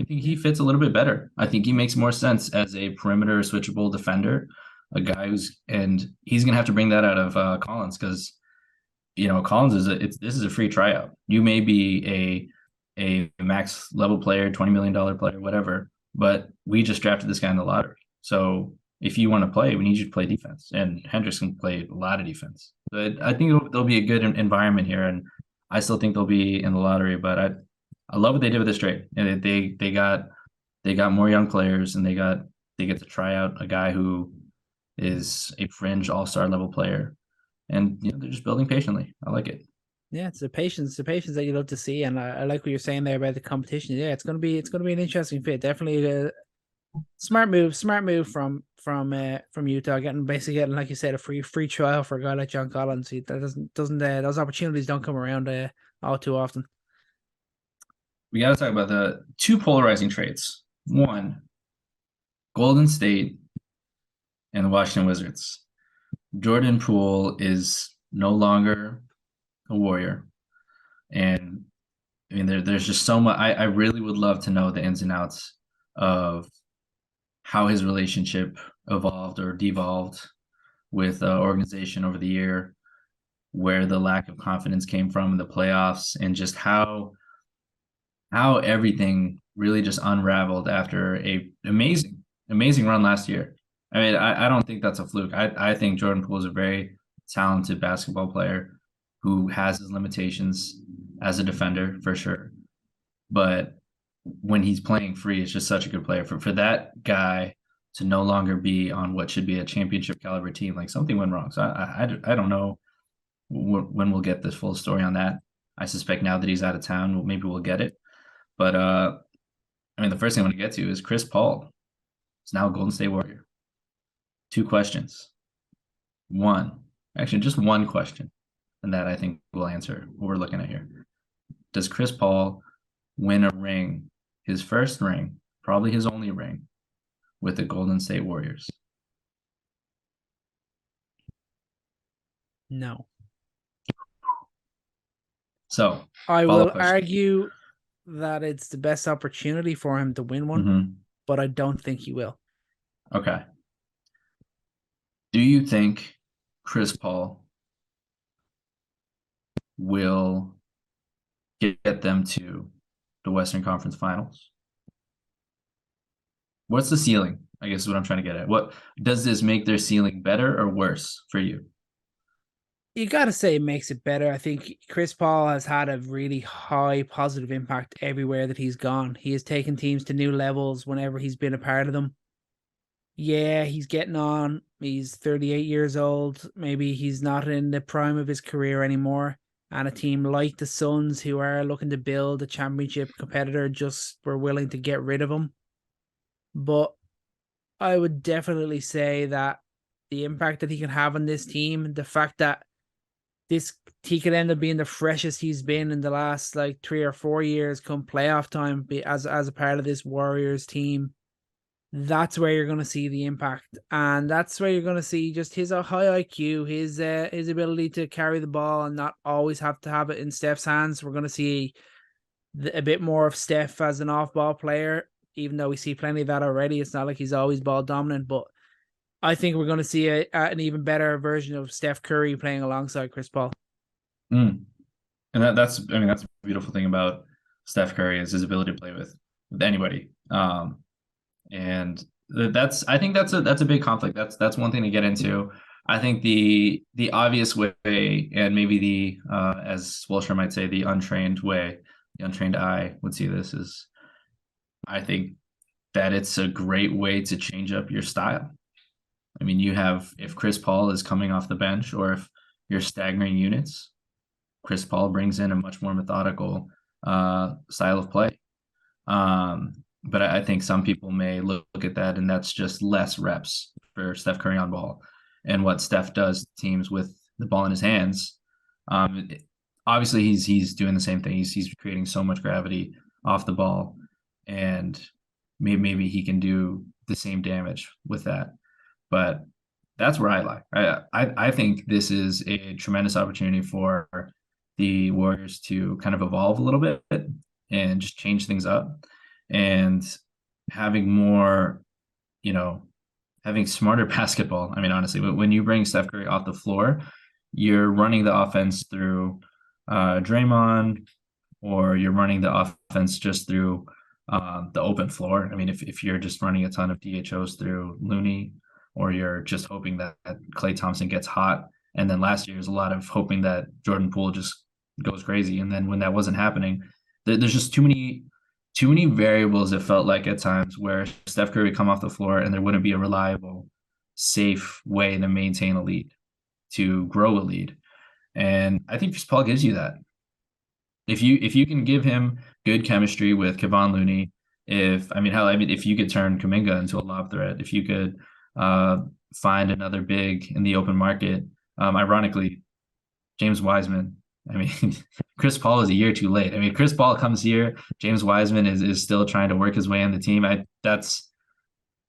he fits a little bit better. I think he makes more sense as a perimeter switchable defender, a guy he's going to have to bring that out of Collins, because Collins this is a free tryout. You may be a max level player, $20 million player, whatever, but we just drafted this guy in the lottery. So if you want to play, we need you to play defense, and Hendricks can play a lot of defense. But I think there'll be a good environment here, and I still think they'll be in the lottery. But I love what they did with this trade, and they got more young players, and they get to try out a guy who is a fringe all-star level player, and they're just building patiently. I like it. Yeah, it's the patience that you love to see, and I like what you're saying there about the competition. Yeah, it's gonna be an interesting fit. Definitely a smart move from Utah, getting like you said a free trial for a guy like John Collins. That doesn't those opportunities don't come around all too often. We got to talk about the two polarizing trades. One, Golden State and the Washington Wizards. Jordan Poole is no longer a Warrior. And I mean, there's just so much. I really would love to know the ins and outs of how his relationship evolved or devolved with the organization over the year, where the lack of confidence came from in the playoffs, and just how everything really just unraveled after a amazing run last year. I mean, I don't think that's a fluke. I think Jordan Poole is a very talented basketball player who has his limitations as a defender for sure. But when he's playing free, it's just such a good player. For that guy to no longer be on what should be a championship caliber team, like something went wrong. So I don't know when we'll get this full story on that. I suspect now that he's out of town, maybe we'll get it. But I mean, the first thing I want to get to is Chris Paul is now a Golden State Warrior. Two questions. Just one question, and that I think will answer what we're looking at here. Does Chris Paul win a ring, his first ring, probably his only ring, with the Golden State Warriors? No. So I will argue that it's the best opportunity for him to win one, but I don't think he will. Okay. Do you think Chris Paul will get them to the Western Conference Finals? What's the ceiling? I guess is what I'm trying to get at. What does this make their ceiling better or worse for you? You got to say it makes it better. I think Chris Paul has had a really high positive impact everywhere that he's gone. He has taken teams to new levels whenever he's been a part of them. Yeah, he's getting on. He's 38 years old. Maybe he's not in the prime of his career anymore. And a team like the Suns, who are looking to build a championship competitor, just were willing to get rid of him. But I would definitely say that the impact that he can have on this team, the fact that he could end up being the freshest he's been in the last like 3 or 4 years come playoff time as a part of this Warriors team, that's where you're going to see the impact. And that's where you're going to see just his high IQ, his ability to carry the ball and not always have to have it in Steph's hands. We're going to see a bit more of Steph as an off-ball player, even though we see plenty of that already. It's not like he's always ball dominant, but I think we're going to see an even better version of Steph Curry playing alongside Chris Paul. And that's a beautiful thing about Steph Curry is his ability to play with anybody. And I think that's a big conflict. That's one thing to get into. I think the obvious way, and maybe the as Wilshire might say, the untrained way, the untrained eye would see this is, I think that it's a great way to change up your style. I mean, if Chris Paul is coming off the bench, or if you're staggering units, Chris Paul brings in a much more methodical style of play. But I think some people may look at that, and that's just less reps for Steph Curry on ball. And what Steph does to teams with the ball in his hands, obviously he's doing the same thing. He's creating so much gravity off the ball, and maybe he can do the same damage with that. But that's where I lie. I think this is a tremendous opportunity for the Warriors to kind of evolve a little bit and just change things up, and having more, having smarter basketball. I mean, honestly, when you bring Steph Curry off the floor, you're running the offense through Draymond, or you're running the offense just through the open floor. I mean, if you're just running a ton of DHOs through Looney, or you're just hoping that Klay Thompson gets hot. And then last year was a lot of hoping that Jordan Poole just goes crazy. And then when that wasn't happening, there's just too many variables, it felt like at times, where Steph Curry would come off the floor and there wouldn't be a reliable, safe way to maintain a lead, to grow a lead. And I think Chris Paul gives you that. If you can give him good chemistry with Kevon Looney, if you could turn Kuminga into a lob threat, if you could find another big in the open market, ironically, James Wiseman. I mean, Chris Paul is a year too late. I mean, Chris Paul comes here, James Wiseman is still trying to work his way in the team. That's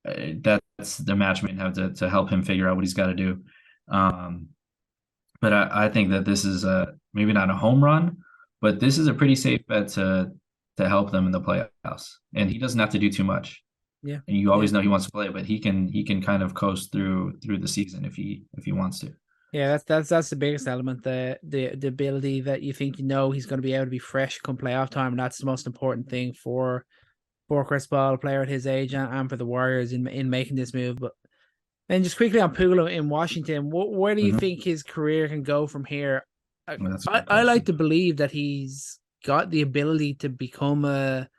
the match made have to help him figure out what he's got to do. But I think that this is maybe not a home run, but this is a pretty safe bet to help them in the playoffs. And he doesn't have to do too much. Yeah. And you always know he wants to play, but he can kind of coast through the season if he wants to. Yeah, that's the biggest element, the ability that you think he's going to be able to be fresh come playoff time, and that's the most important thing for Chris Paul, a player at his age, and for the Warriors in making this move. But then just quickly on Poole in Washington, where do you think his career can go from here? I like to believe that he's got the ability to become a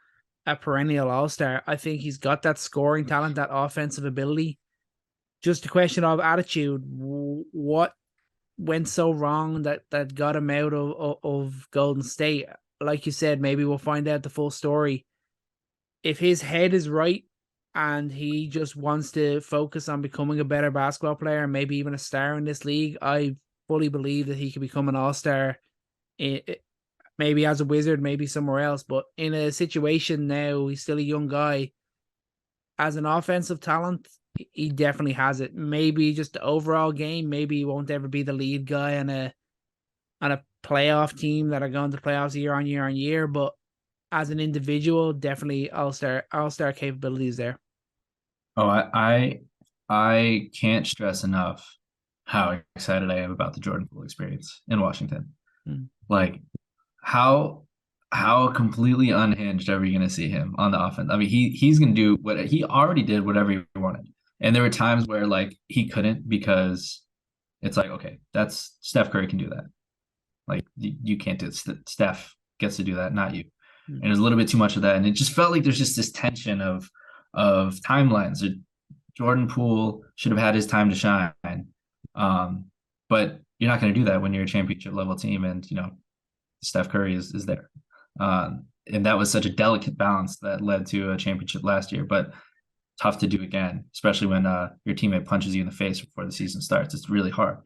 perennial all-star. I think he's got that scoring talent, that offensive ability. Just a question of attitude. What went so wrong that got him out of Golden State? Like you said, maybe we'll find out the full story. If his head is right and he just wants to focus on becoming a better basketball player and maybe even a star in this league, I fully believe that he could become an all-star, maybe as a Wizard, maybe somewhere else. But in a situation now, he's still a young guy. As an offensive talent, he definitely has it. Maybe just the overall game, maybe he won't ever be the lead guy on a playoff team that are going to playoffs year on year on year, but as an individual, definitely all-star capabilities there. Oh, I can't stress enough how excited I am about the Jordan Poole experience in Washington. Like how completely unhinged are we going to see him on the offense? I mean, he's going to do what he already did, whatever he wanted. And there were times where like he couldn't, because it's like, okay, that's Steph Curry can do that. Like you can't do it. Steph gets to do that, not you. And there's a little bit too much of that. And it just felt like there's just this tension of timelines. Jordan Poole should have had his time to shine. But you're not going to do that when you're a championship level team and, Steph Curry is there. And that was such a delicate balance that led to a championship last year, but tough to do again, especially when your teammate punches you in the face before the season starts. It's really hard.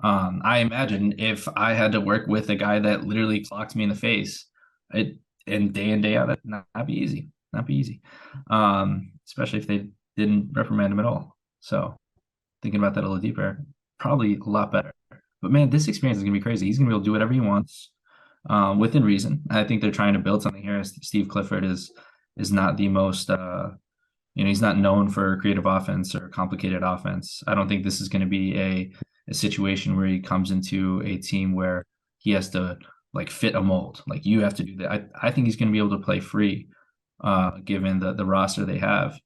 I imagine if I had to work with a guy that literally clocked me in the face, and day in, day out, that'd not be easy. Especially if they didn't reprimand him at all. So thinking about that a little deeper, probably a lot better. But man, this experience is going to be crazy. He's going to be able to do whatever he wants within reason. I think they're trying to build something here. Steve Clifford is not the most, he's not known for creative offense or complicated offense. I don't think this is going to be a situation where he comes into a team where he has to like fit a mold. Like you have to do that. I think he's going to be able to play free given the roster they have.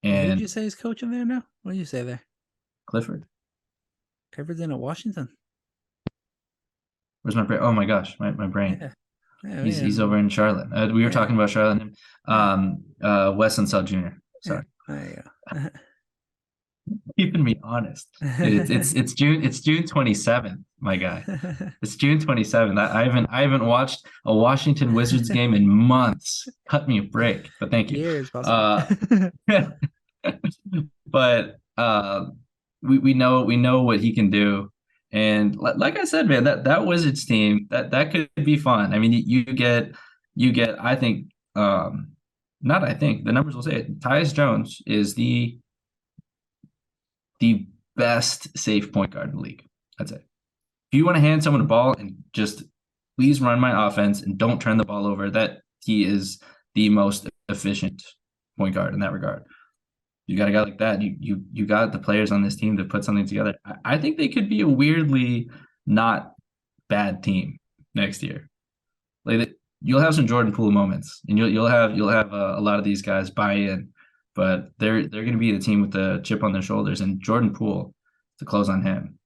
And who did you say is coaching there now? What did you say there? Clifford's in Washington. Where's my brain? Oh my gosh, my brain. Yeah. He's over in Charlotte. We were talking about Charlotte. Wes Unseld Jr. Sorry. There you go. Keeping me honest. It's June 27th, my guy. It's June 27th. I haven't watched a Washington Wizards game in months. Cut me a break, but thank you. Years, possibly. But we know what he can do. And like I said, man, that Wizards team, that could be fun. I mean, you get I think the numbers will say it. Tyus Jones is the best safe point guard in the league. That's it. If you want to hand someone a ball and just please run my offense and don't turn the ball over, that he is the most efficient point guard in that regard. You got a guy like that. You got the players on this team to put something together. I think they could be a weirdly not bad team next year. Like you'll have some Jordan Poole moments, and you'll have a lot of these guys buy in, but they're going to be the team with the chip on their shoulders. And Jordan Poole, to close on him,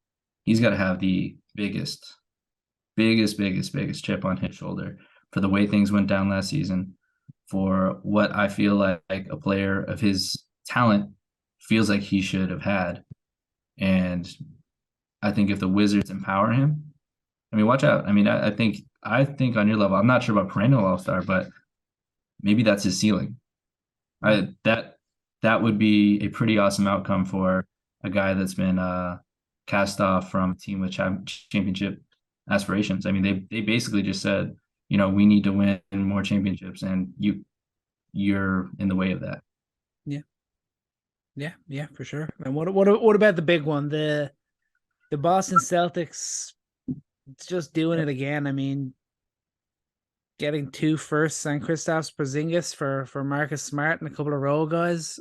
he's got to have the biggest chip on his shoulder for the way things went down last season, for what I feel like a player of his talent feels like he should have had. And I think if the Wizards empower him, I mean, watch out. I mean, I think on your level, I'm not sure about perennial all-star, but maybe that's his ceiling. That would be a pretty awesome outcome for a guy that's been cast off from a team with championship aspirations. I mean, they basically just said, we need to win more championships, and you're in the way of that. Yeah, for sure. And what about the big one, the Boston Celtics? It's just doing it again. I mean, getting 2 firsts and Kristaps Porzingis for Marcus Smart and a couple of role guys.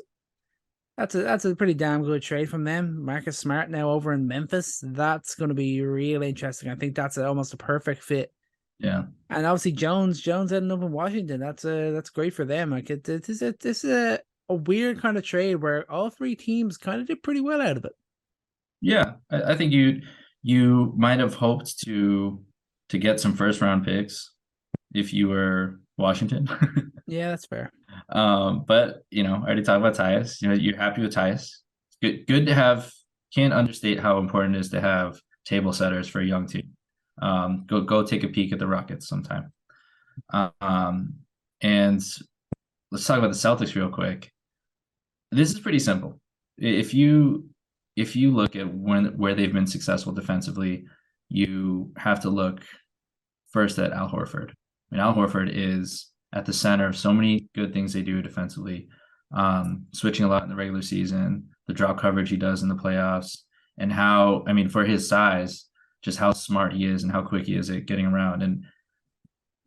That's a pretty damn good trade from them. Marcus Smart now over in Memphis. That's going to be real interesting. I think that's almost a perfect fit. Yeah. And obviously Jones ending up in Washington. That's great for them. Like this is a weird kind of trade where all 3 teams kind of did pretty well out of it. Yeah, I think you might have hoped to get some first round picks if you were Washington. Yeah, that's fair. But I already talked about Tyus. You're happy with Tyus. Good to have. Can't understate how important it is to have table setters for a young team. Go take a peek at the Rockets sometime. And let's talk about the Celtics real quick. This is pretty simple. If you look at where they've been successful defensively, you have to look first at Al Horford. I mean, Al Horford is at the center of so many good things they do defensively, switching a lot in the regular season, the drop coverage he does in the playoffs, and how, I mean, for his size, just how smart he is and how quick he is at getting around. And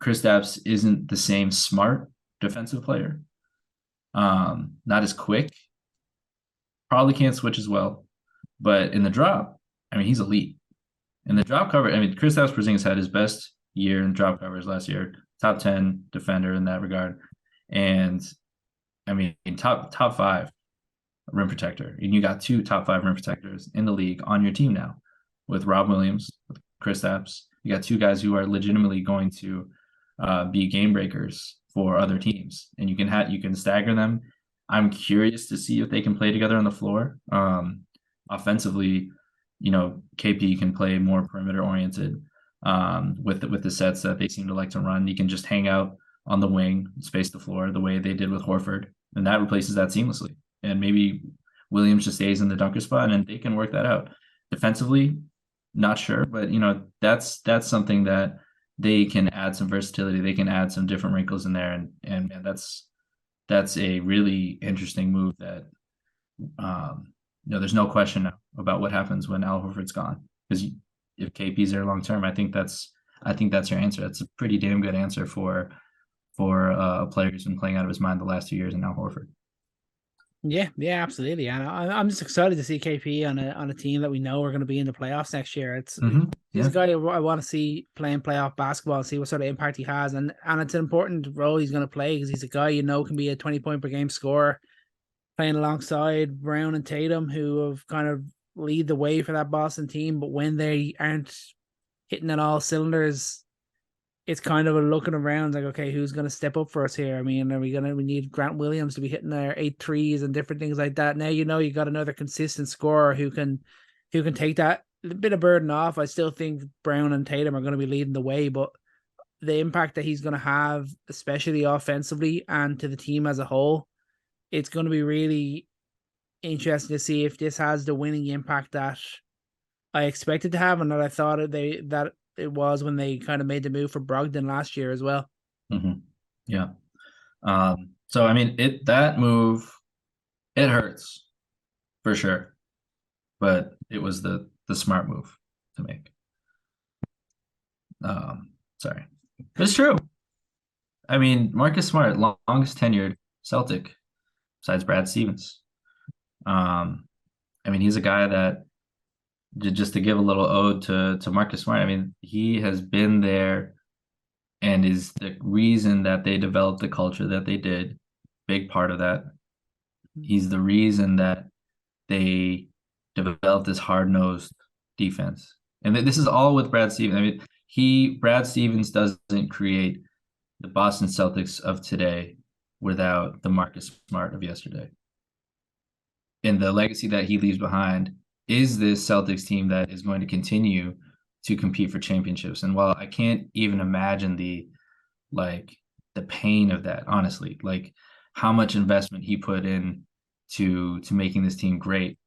Kristaps isn't the same smart defensive player, not as quick, probably can't switch as well, but in the drop, I mean, he's elite. In the drop cover, I mean, Kristaps Porzingis had his best year in drop covers last year, top 10 defender in that regard. And I mean, top 5 rim protector. And you got 2 top 5 rim protectors in the league on your team now with Rob Williams, with Kristaps. You got 2 guys who are legitimately going to be game breakers for other teams. And you can stagger them. I'm curious to see if they can play together on the floor. Offensively, KP can play more perimeter oriented with the sets that they seem to like to run. He can just hang out on the wing, space the floor the way they did with Horford, and that replaces that seamlessly. And maybe Williams just stays in the dunker spot, and they can work that out. Defensively, not sure, but that's something that they can add some versatility. They can add some different wrinkles in there, and that's a really interesting move that there's no question now about what happens when Al Horford's gone, because if KP's there long term, I think that's your answer. That's a pretty damn good answer for a player who's been playing out of his mind the last 2 years, and Al Horford. Yeah, absolutely. And I'm just excited to see KP on a team that we know are going to be in the playoffs next year. He's a guy I want to see playing playoff basketball and see what sort of impact he has, and it's an important role he's going to play because he's a guy can be a 20-point per game scorer, playing alongside Brown and Tatum, who have kind of lead the way for that Boston team. But when they aren't hitting at all cylinders, it's kind of a looking around like, okay, who's going to step up for us here? I mean, we need Grant Williams to be hitting their 8 threes and different things like that. Now, you got another consistent scorer who can take that bit of burden off. I still think Brown and Tatum are going to be leading the way, but the impact that he's going to have, especially offensively and to the team as a whole, it's going to be really interesting to see if this has the winning impact that I expected to have and that I thought that it was when they kind of made the move for Brogdon last year as well. Mm-hmm. Yeah. So I mean, that move, it hurts for sure, but it was the smart move to make. Sorry, but it's true. I mean, Marcus Smart, longest tenured Celtic besides Brad Stevens. I mean, he's a guy that, just to give a little ode to Marcus Smart, I mean, he has been there and is the reason that they developed the culture that they did. Big part of that. He's the reason that they developed this hard-nosed defense. And this is all with Brad Stevens. I mean, Brad Stevens doesn't create the Boston Celtics of today without the Marcus Smart of yesterday. And the legacy that he leaves behind is this Celtics team that is going to continue to compete for championships. And while I can't even imagine the pain of that, honestly, like how much investment he put in to making this team great.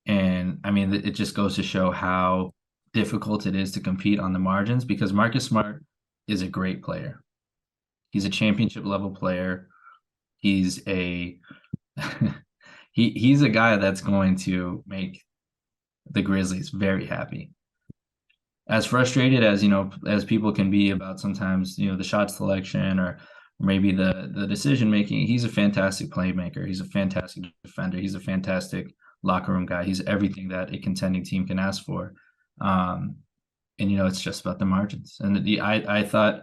And I mean, it just goes to show how difficult it is to compete on the margins, because Marcus Smart is a great player. He's a championship level player. He's a he's a guy that's going to make the Grizzlies very happy. As frustrated as, as people can be about sometimes, the shot selection or maybe the decision making, he's a fantastic playmaker. He's a fantastic defender. He's a fantastic locker room guy. He's everything that a contending team can ask for. And it's just about the margins. And I thought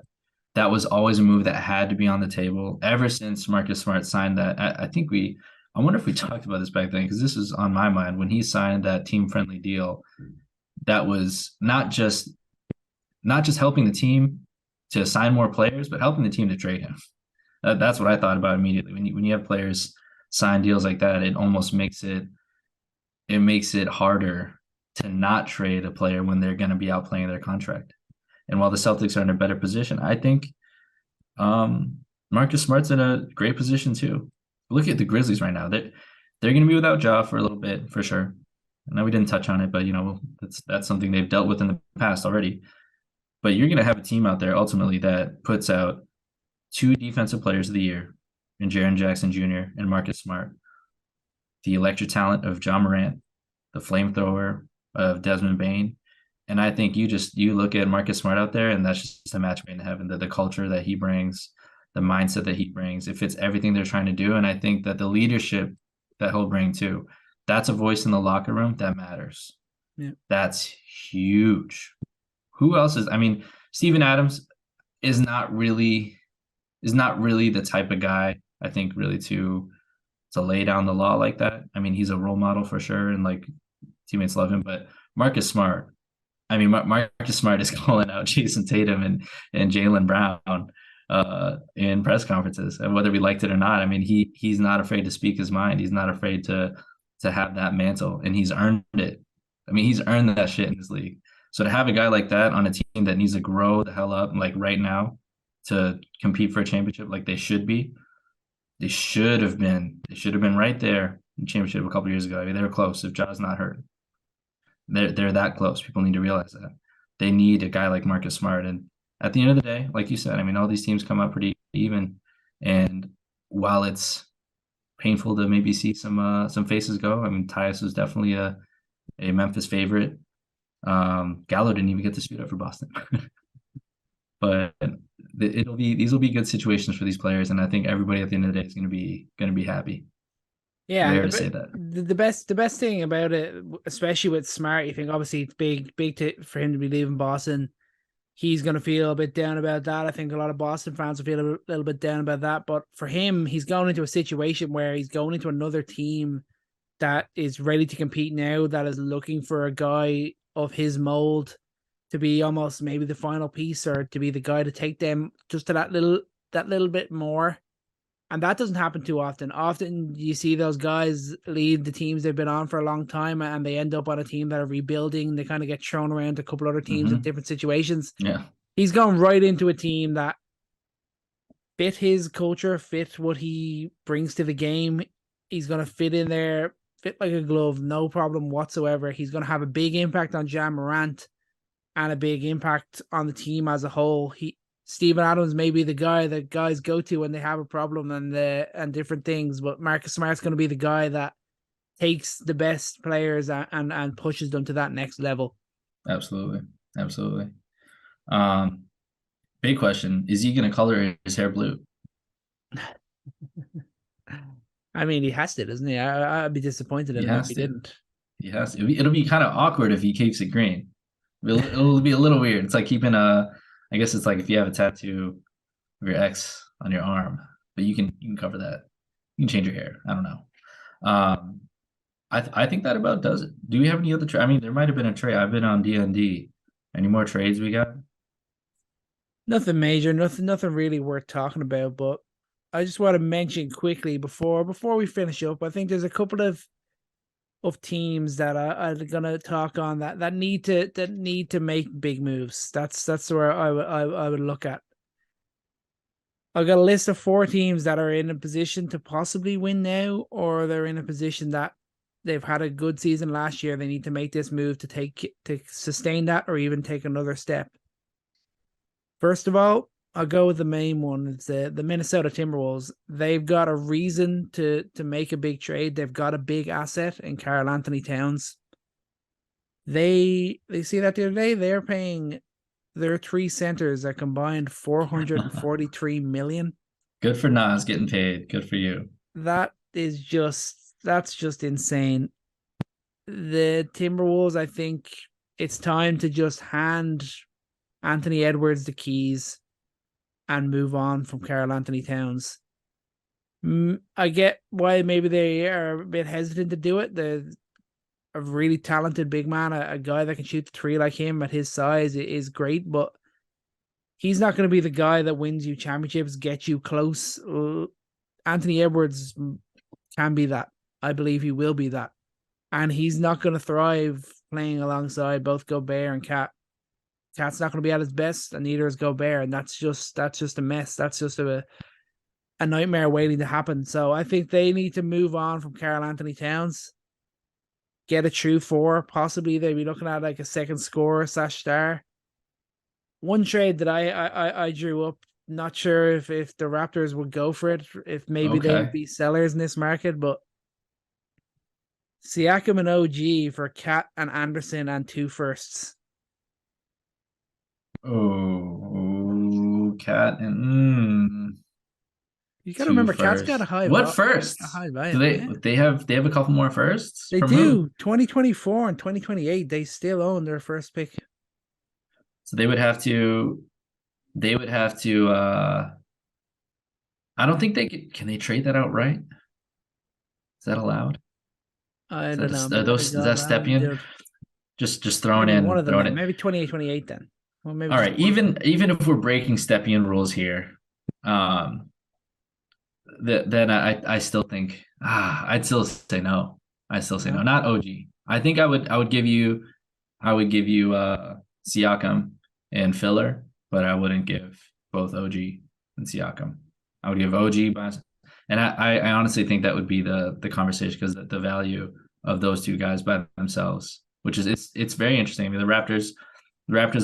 that was always a move that had to be on the table ever since Marcus Smart signed that. I wonder if we talked about this back then, because this was on my mind when he signed that team friendly deal. That was not just helping the team to sign more players, but helping the team to trade him. That's what I thought about immediately. When you have players sign deals like that, it almost makes it harder to not trade a player when they're going to be outplaying their contract. And while the Celtics are in a better position, I think Marcus Smart's in a great position too. Look at the Grizzlies right now. They're going to be without Ja for a little bit, for sure. I know we didn't touch on it, but that's something they've dealt with in the past already. But you're going to have a team out there ultimately that puts out 2 defensive players of the year in Jaren Jackson Jr. and Marcus Smart, the electric talent of John Morant, the flamethrower of Desmond Bane. And I think you look at Marcus Smart out there, and that's just a match made in heaven. The culture that he brings, the mindset that he brings, it fits everything they're trying to do. And I think that the leadership that he'll bring too, that's a voice in the locker room that matters. Yeah. That's huge. Who else is? I mean, Steven Adams is not really the type of guy, I think, really to lay down the law like that. I mean, he's a role model for sure, and like teammates love him. But Marcus Smart, I mean, Marcus Smart is calling out Jason Tatum and Jaylen Brown in press conferences, and whether we liked it or not. I mean, he's not afraid to speak his mind. He's not afraid to have that mantle, and he's earned it. I mean, he's earned that shit in this league. So to have a guy like that on a team that needs to grow the hell up, like right now, to compete for a championship, like they should have been right there in championship a couple years ago. I mean, they were close if Ja's not hurt. They're that close. People need to realize that. They need a guy like Marcus Smart. And at the end of the day, like you said, I mean, all these teams come out pretty even. And while it's painful to maybe see some faces go, I mean, Tyus was definitely a Memphis favorite. Gallo didn't even get to suit up for Boston. But these will be good situations for these players, and I think everybody at the end of the day is going to be happy. Yeah, Rare to say that. The best thing about it, especially with Smart, you think obviously it's big for him to be leaving Boston. He's going to feel a bit down about that. I think a lot of Boston fans will feel a little bit down about that. But for him, he's going into a situation where he's going into another team that is ready to compete now, that is looking for a guy of his mold to be almost maybe the final piece, or to be the guy to take them just to that little bit more. And that doesn't happen too often. Often you see those guys leave the teams they've been on for a long time, and they end up on a team that are rebuilding. They kind of get thrown around to a couple other teams in different situations. Yeah. He's gone right into a team that fit his culture, fit what he brings to the game. He's going to fit in there, fit like a glove, no problem whatsoever. He's going to have a big impact on Ja Morant and a big impact on the team as a whole. Steven Adams may be the guy that guys go to when they have a problem and different things, but Marcus Smart's going to be the guy that takes the best players and pushes them to that next level. Absolutely. Big question: is he going to color his hair blue? I mean, he has to, doesn't he? I'd be disappointed in him if he didn't. He has to. It'll be kind of awkward if he keeps it green. It'll be a little weird. It's like keeping I guess it's like if you have a tattoo of your ex on your arm, but you can cover that. You can change your hair. I don't know. I think that about does it. Do we have any other trade? I mean, there might have been a trade. I've been on D&D. Any more trades we got? Nothing major. Nothing really worth talking about. But I just want to mention quickly before we finish up. I think there's a couple of of teams that are gonna talk on that need to make big moves. That's where I would look at. I've got a list of 4 teams that are in a position to possibly win now, or they're in a position that they've had a good season last year. They need to make this move to sustain that, or even take another step. First of all, I'll go with the main one. It's the Minnesota Timberwolves. They've got a reason to make a big trade. They've got a big asset in Karl Anthony Towns. They see that the other day, they're paying their 3 centers a combined $443 million. Good for Nas getting paid. Good for you. That's just insane. The Timberwolves, I think it's time to just hand Anthony Edwards the keys and move on from Karl Anthony Towns. I get why maybe they are a bit hesitant to do it. A really talented big man, a guy that can shoot the 3 like him at his size is great, but he's not going to be the guy that wins you championships, gets you close. Anthony Edwards can be that. I believe he will be that. And he's not going to thrive playing alongside both Gobert and Cat. Cat's not going to be at his best, and neither is Gobert, and that's just a mess. That's just a nightmare waiting to happen. So I think they need to move on from Karl Anthony Towns. Get a true 4, possibly they'd be looking at like a second scorer / star. One trade that I drew up, not sure if the Raptors would go for it, if maybe they would be sellers in this market, but Siakam and OG for Cat and Anderson and 2 firsts. Oh, Cat and you gotta remember, Cat's got a high. What first? Do they have a couple more firsts? They do. 2024 and 2028. They still own their first pick. So they would have to. I don't think they can they trade that outright? Is that allowed? I don't know. Is that Stepien? Just throwing maybe in one of them. Throwing it. Maybe 28, 28 then. Well, maybe all right. Even if we're breaking Stepien rules here, then I still think I'd still say no. I still say no. Not OG. I think I would give you Siakam and filler, but I wouldn't give both OG and Siakam. I would give OG, and I honestly think that would be the conversation, because the value of those 2 guys by themselves, which is it's very interesting. I mean, the Raptors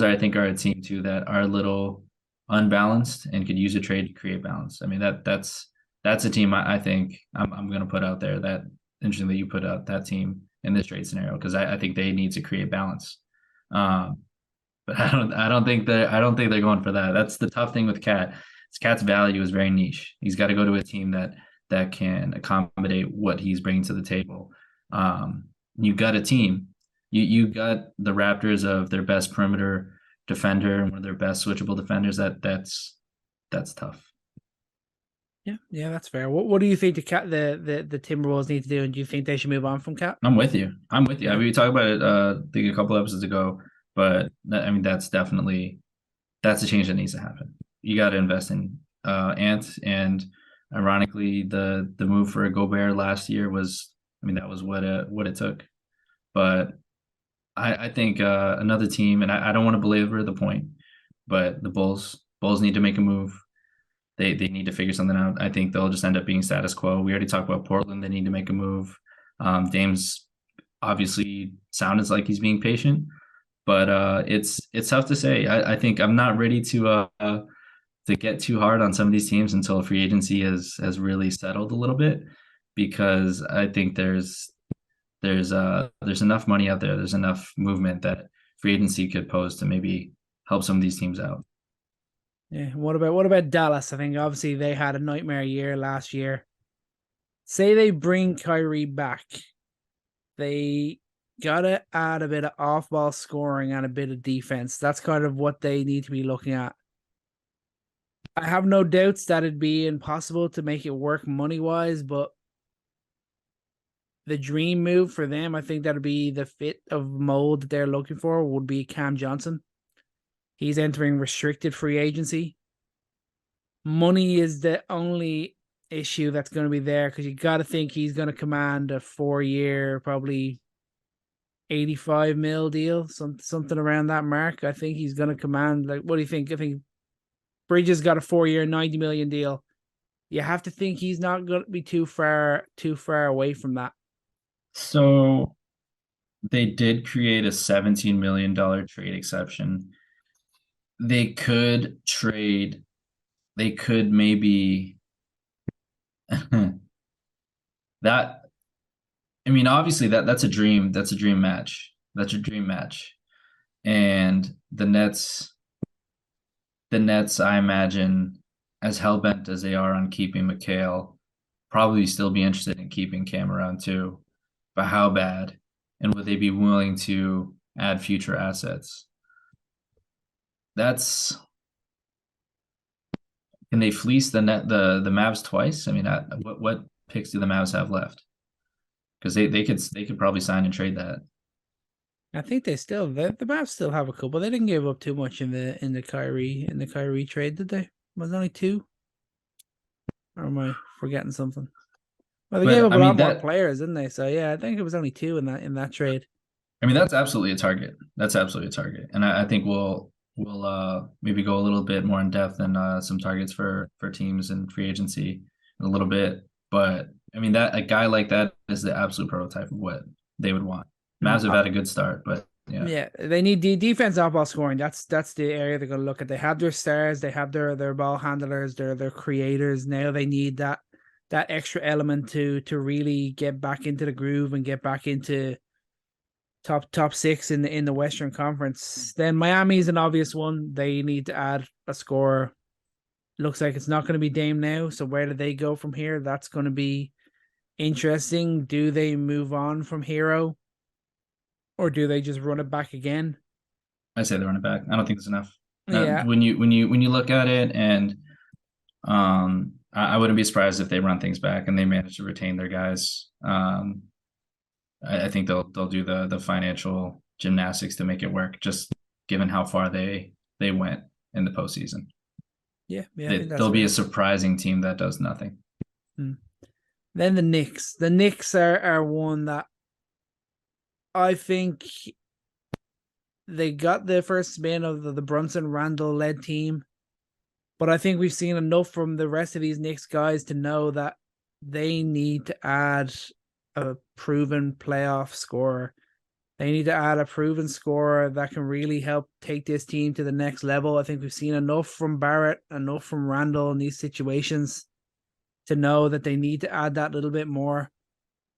I think are a team too that are a little unbalanced and could use a trade to create balance. I mean, that's a team I think I'm going to put out there. That interesting that you put out that team in this trade scenario, because I think they need to create balance. But I don't think they're going for that. That's the tough thing with Cat. Cat's value is very niche. He's got to go to a team that can accommodate what he's bringing to the table. You got a team. You got the Raptors of their best perimeter defender and one of their best switchable defenders. That's tough. Yeah, that's fair. What do you think the Timberwolves need to do, and do you think they should move on from Cat? I'm with you. I mean, we talked about it I think a couple episodes ago, but I mean that's a change that needs to happen. You got to invest in Ant, and ironically, the move for a Gobert last year was, I mean, that was what it took. But I think another team, and I don't want to belabor the point, but the Bulls need to make a move. They need to figure something out. I think they'll just end up being status quo. We already talked about Portland. They need to make a move. Dame's obviously sounded like he's being patient, but it's tough to say. I think I'm not ready to get too hard on some of these teams until free agency has really settled a little bit, because I think there's enough money out there. There's enough movement that free agency could pose to maybe help some of these teams out. Yeah. What about Dallas? I think obviously they had a nightmare year last year. Say they bring Kyrie back, they gotta add a bit of off-ball scoring and a bit of defense. That's kind of what they need to be looking at. I have no doubts that it'd be impossible to make it work money-wise, but the dream move for them, I think that'd be the fit of mold that they're looking for, would be Cam Johnson. He's entering restricted free agency. Money is the only issue that's going to be there, because you got to think he's going to command a 4-year, probably 85 mil deal, something around that mark. I think he's going to command, like, what do you think? I think Bridges got a 4-year, 90 million deal. You have to think he's not going to be too far away from that. So they did create a $17 million trade exception. They could maybe that. I mean, obviously that's a dream. That's a dream match. That's a dream match. And the Nets, I imagine, as hell-bent as they are on keeping McHale, probably still be interested in keeping Cam around too. But how bad? And would they be willing to add future assets? Can they fleece the Mavs twice? I mean, what picks do the Mavs have left? Because they could probably sign and trade that. I think the Mavs still have a couple. They didn't give up too much in the Kyrie trade, did they? Was it only 2? Or am I forgetting something? Well, they gave up a lot more players, didn't they? So yeah, I think it was only 2 in that trade. I mean, that's absolutely a target. And I think we'll maybe go a little bit more in depth than some targets for teams and free agency in a little bit. But I mean, that a guy like that is the absolute prototype of what they would want. Mavs have had a good start, but yeah, they need defense off ball scoring. That's the area they're going to look at. They have their stars, they have their ball handlers, their creators. Now they need that extra element to really get back into the groove and get back into top 6 in the Western Conference. Then Miami's an obvious one. They need to add a scorer. Looks like it's not going to be Dame now. So where do they go from here? That's going to be interesting. Do they move on from Hero, or do they just run it back again? I say they run it back. I don't think there's enough. Yeah. When you look at it, and I wouldn't be surprised if they run things back and they manage to retain their guys. I think they'll do the financial gymnastics to make it work, just given how far they went in the postseason. Yeah. They'll be a surprising team that does nothing. Then the Knicks. The Knicks are one that I think they got the first spin of the Brunson Randall led team, but I think we've seen enough from the rest of these Knicks guys to know that they need to add a proven playoff scorer. They need to add a proven scorer that can really help take this team to the next level. I think we've seen enough from Barrett, enough from Randall in these situations to know that they need to add that little bit more.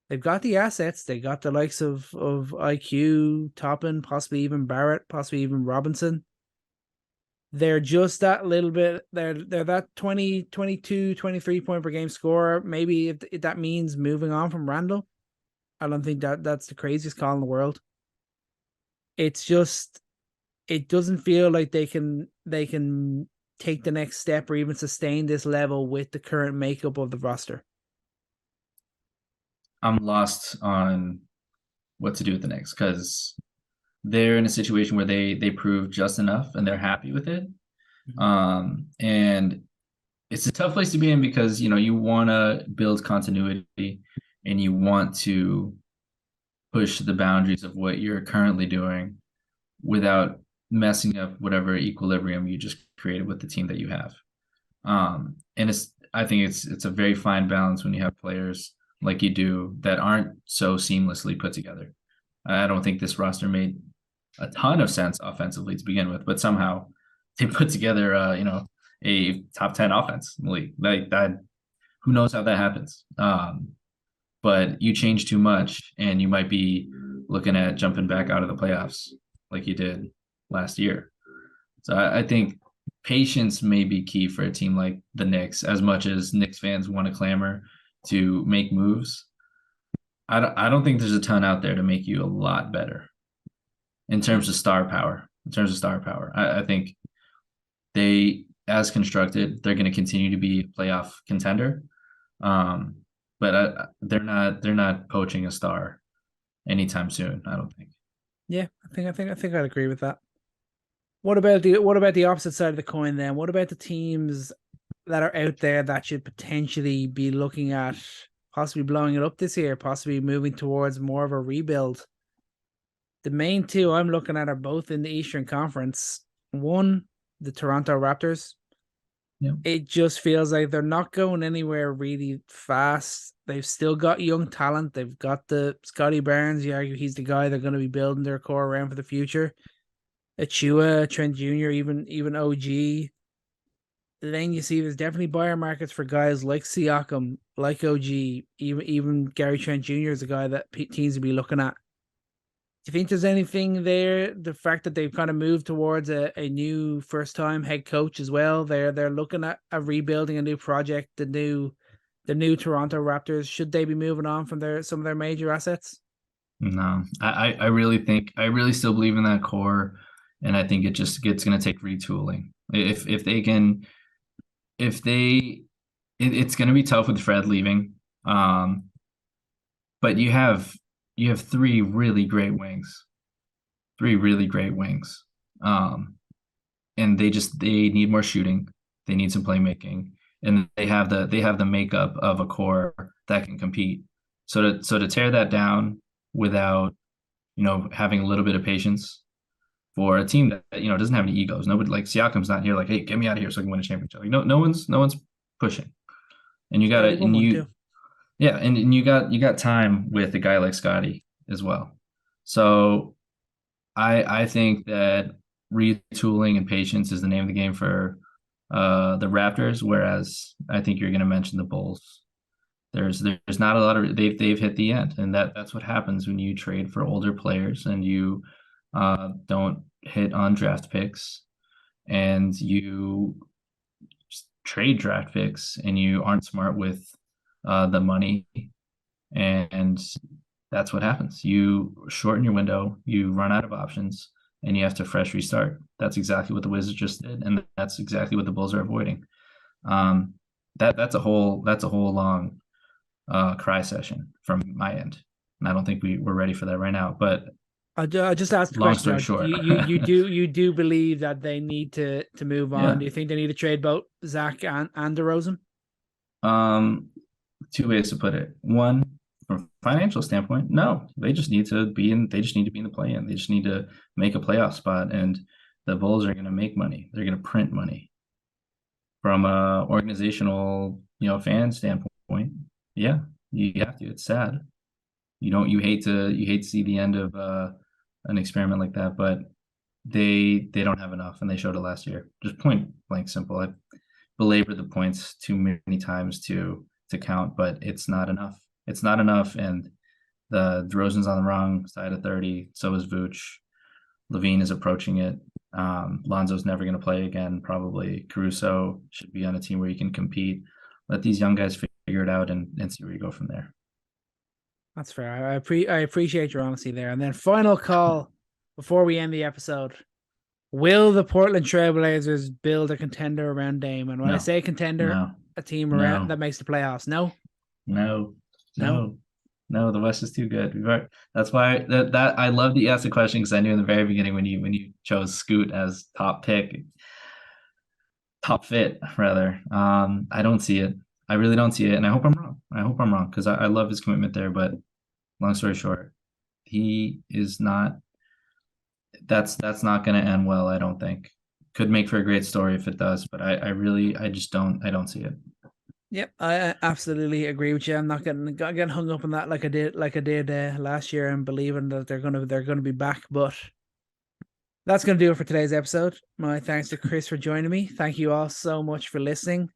They've got the assets. They got the likes of IQ, Toppin, possibly even Barrett, possibly even Robinson. They're just that little bit. They're that 20, 22, 23 point per game scorer. Maybe if that means moving on from Randall, I don't think that's the craziest call in the world. It's just, it doesn't feel like they can take the next step or even sustain this level with the current makeup of the roster. I'm lost on what to do with the Knicks, because they're in a situation where they prove just enough and they're happy with it. And it's a tough place to be in, because you want to build continuity and you want to push the boundaries of what you're currently doing without messing up whatever equilibrium you just created with the team that you have. And I think it's a very fine balance when you have players like you do that aren't so seamlessly put together. I don't think this roster made a ton of sense offensively to begin with, but somehow they put together a top 10 offense in the league. Like that, who knows how that happens? But you change too much and you might be looking at jumping back out of the playoffs like you did last year. So I think patience may be key for a team like the Knicks. As much as Knicks fans want to clamor to make moves, I don't think there's a ton out there to make you a lot better in terms of star power. I think they, as constructed, they're going to continue to be a playoff contender. But they're not poaching a star anytime soon, I don't think. Yeah, I think I'd agree with that. What about the opposite side of the coin then? What about the teams that are out there that should potentially be looking at possibly blowing it up this year, possibly moving towards more of a rebuild. The main two I'm looking at are both in the Eastern Conference. One, the Toronto Raptors. Yep. It just feels like they're not going anywhere really fast. They've still got young talent. They've got the Scotty Barnes. You argue he's the guy they're going to be building their core around for the future. Achua, Trent Jr., even OG. Then you see there's definitely buyer markets for guys like Siakam, like OG, even Gary Trent Jr. is a guy that teams will be looking at. Do you think there's anything there? The fact that they've kind of moved towards a new first-time head coach as well. They're looking at rebuilding a new project. The new Toronto Raptors, should they be moving on from some of their major assets? No, I really still believe in that core, and I think it's going to take retooling. It's going to be tough with Fred leaving, but you have three really great wings, and they need more shooting. They need some playmaking, and they have the makeup of a core that can compete. So to tear that down without, having a little bit of patience for a team that, doesn't have any egos. Nobody, like Siakam's not here like, hey, get me out of here so I can win a championship. Like, no one's pushing, and you got it, and you. Yeah, and you got time with a guy like Scotty as well. So I think that retooling and patience is the name of the game for the Raptors, whereas I think you're going to mention the Bulls. There's not a lot of they've hit the end, and that's what happens when you trade for older players and you don't hit on draft picks, and you trade draft picks and you aren't smart with the money, and that's what happens. You shorten your window, you run out of options, and you have to fresh restart. That's exactly what the Wizards just did, and that's exactly what the Bulls are avoiding. That's a whole long cry session from my end, and I don't think we're ready for that right now. But I just asked the long question. story short, you do believe that they need to move on? Yeah. Do you think they need to trade both Zach and DeRozan? Two ways to put it. One, from a financial standpoint, no, they just need to be in the play-in. They just need to make a playoff spot, and the Bulls are going to make money. They're going to print money. From a organizational, fan standpoint, yeah, you have to. It's sad. You hate to see the end of an experiment like that, but they don't have enough, and they showed it last year. Just point blank simple. I belabored the points too many times to count, but it's not enough. It's not enough, and the DeRozan's on the wrong side of 30. So is Vooch. Levine is approaching it. Lonzo's never going to play again, probably. Caruso should be on a team where you can compete. Let these young guys figure it out and see where you go from there. That's fair. I appreciate your honesty there. And then final call before we end the episode. Will the Portland Trailblazers build a contender around Dame? And when I say contender, a team around that makes the playoffs. No. The West is too good. That's why that I love that you asked the question, because I knew in the very beginning when you chose Scoot as top fit rather. I don't see it. I really don't see it, and I hope I'm wrong because I love his commitment there. But long story short, he is not. That's not going to end well. I don't think. Could make for a great story if it does, but I don't see it. Yep, I absolutely agree with you. I'm not getting hung up on that like I did last year and believing that they're gonna be back. But that's gonna do it for today's episode. My thanks to Chris for joining me. Thank you all so much for listening.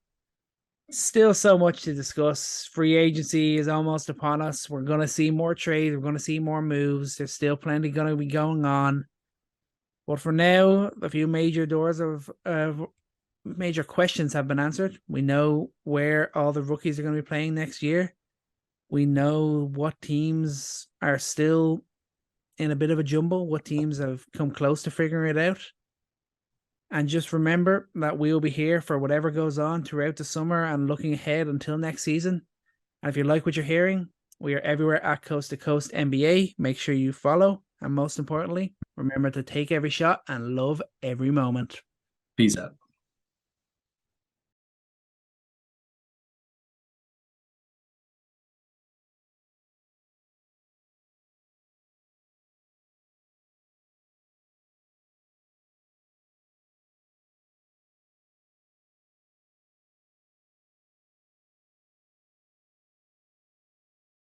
Still so much to discuss. Free agency is almost upon us. We're gonna see more trades. We're gonna see more moves. There's still plenty gonna be going on. But for now, a few major doors of major questions have been answered. We know where all the rookies are going to be playing next year. We know what teams are still in a bit of a jumble, what teams have come close to figuring it out. And just remember that we will be here for whatever goes on throughout the summer and looking ahead until next season. And if you like what you're hearing, we are everywhere at Coast to Coast NBA. Make sure you follow. And most importantly, remember to take every shot and love every moment. Peace out.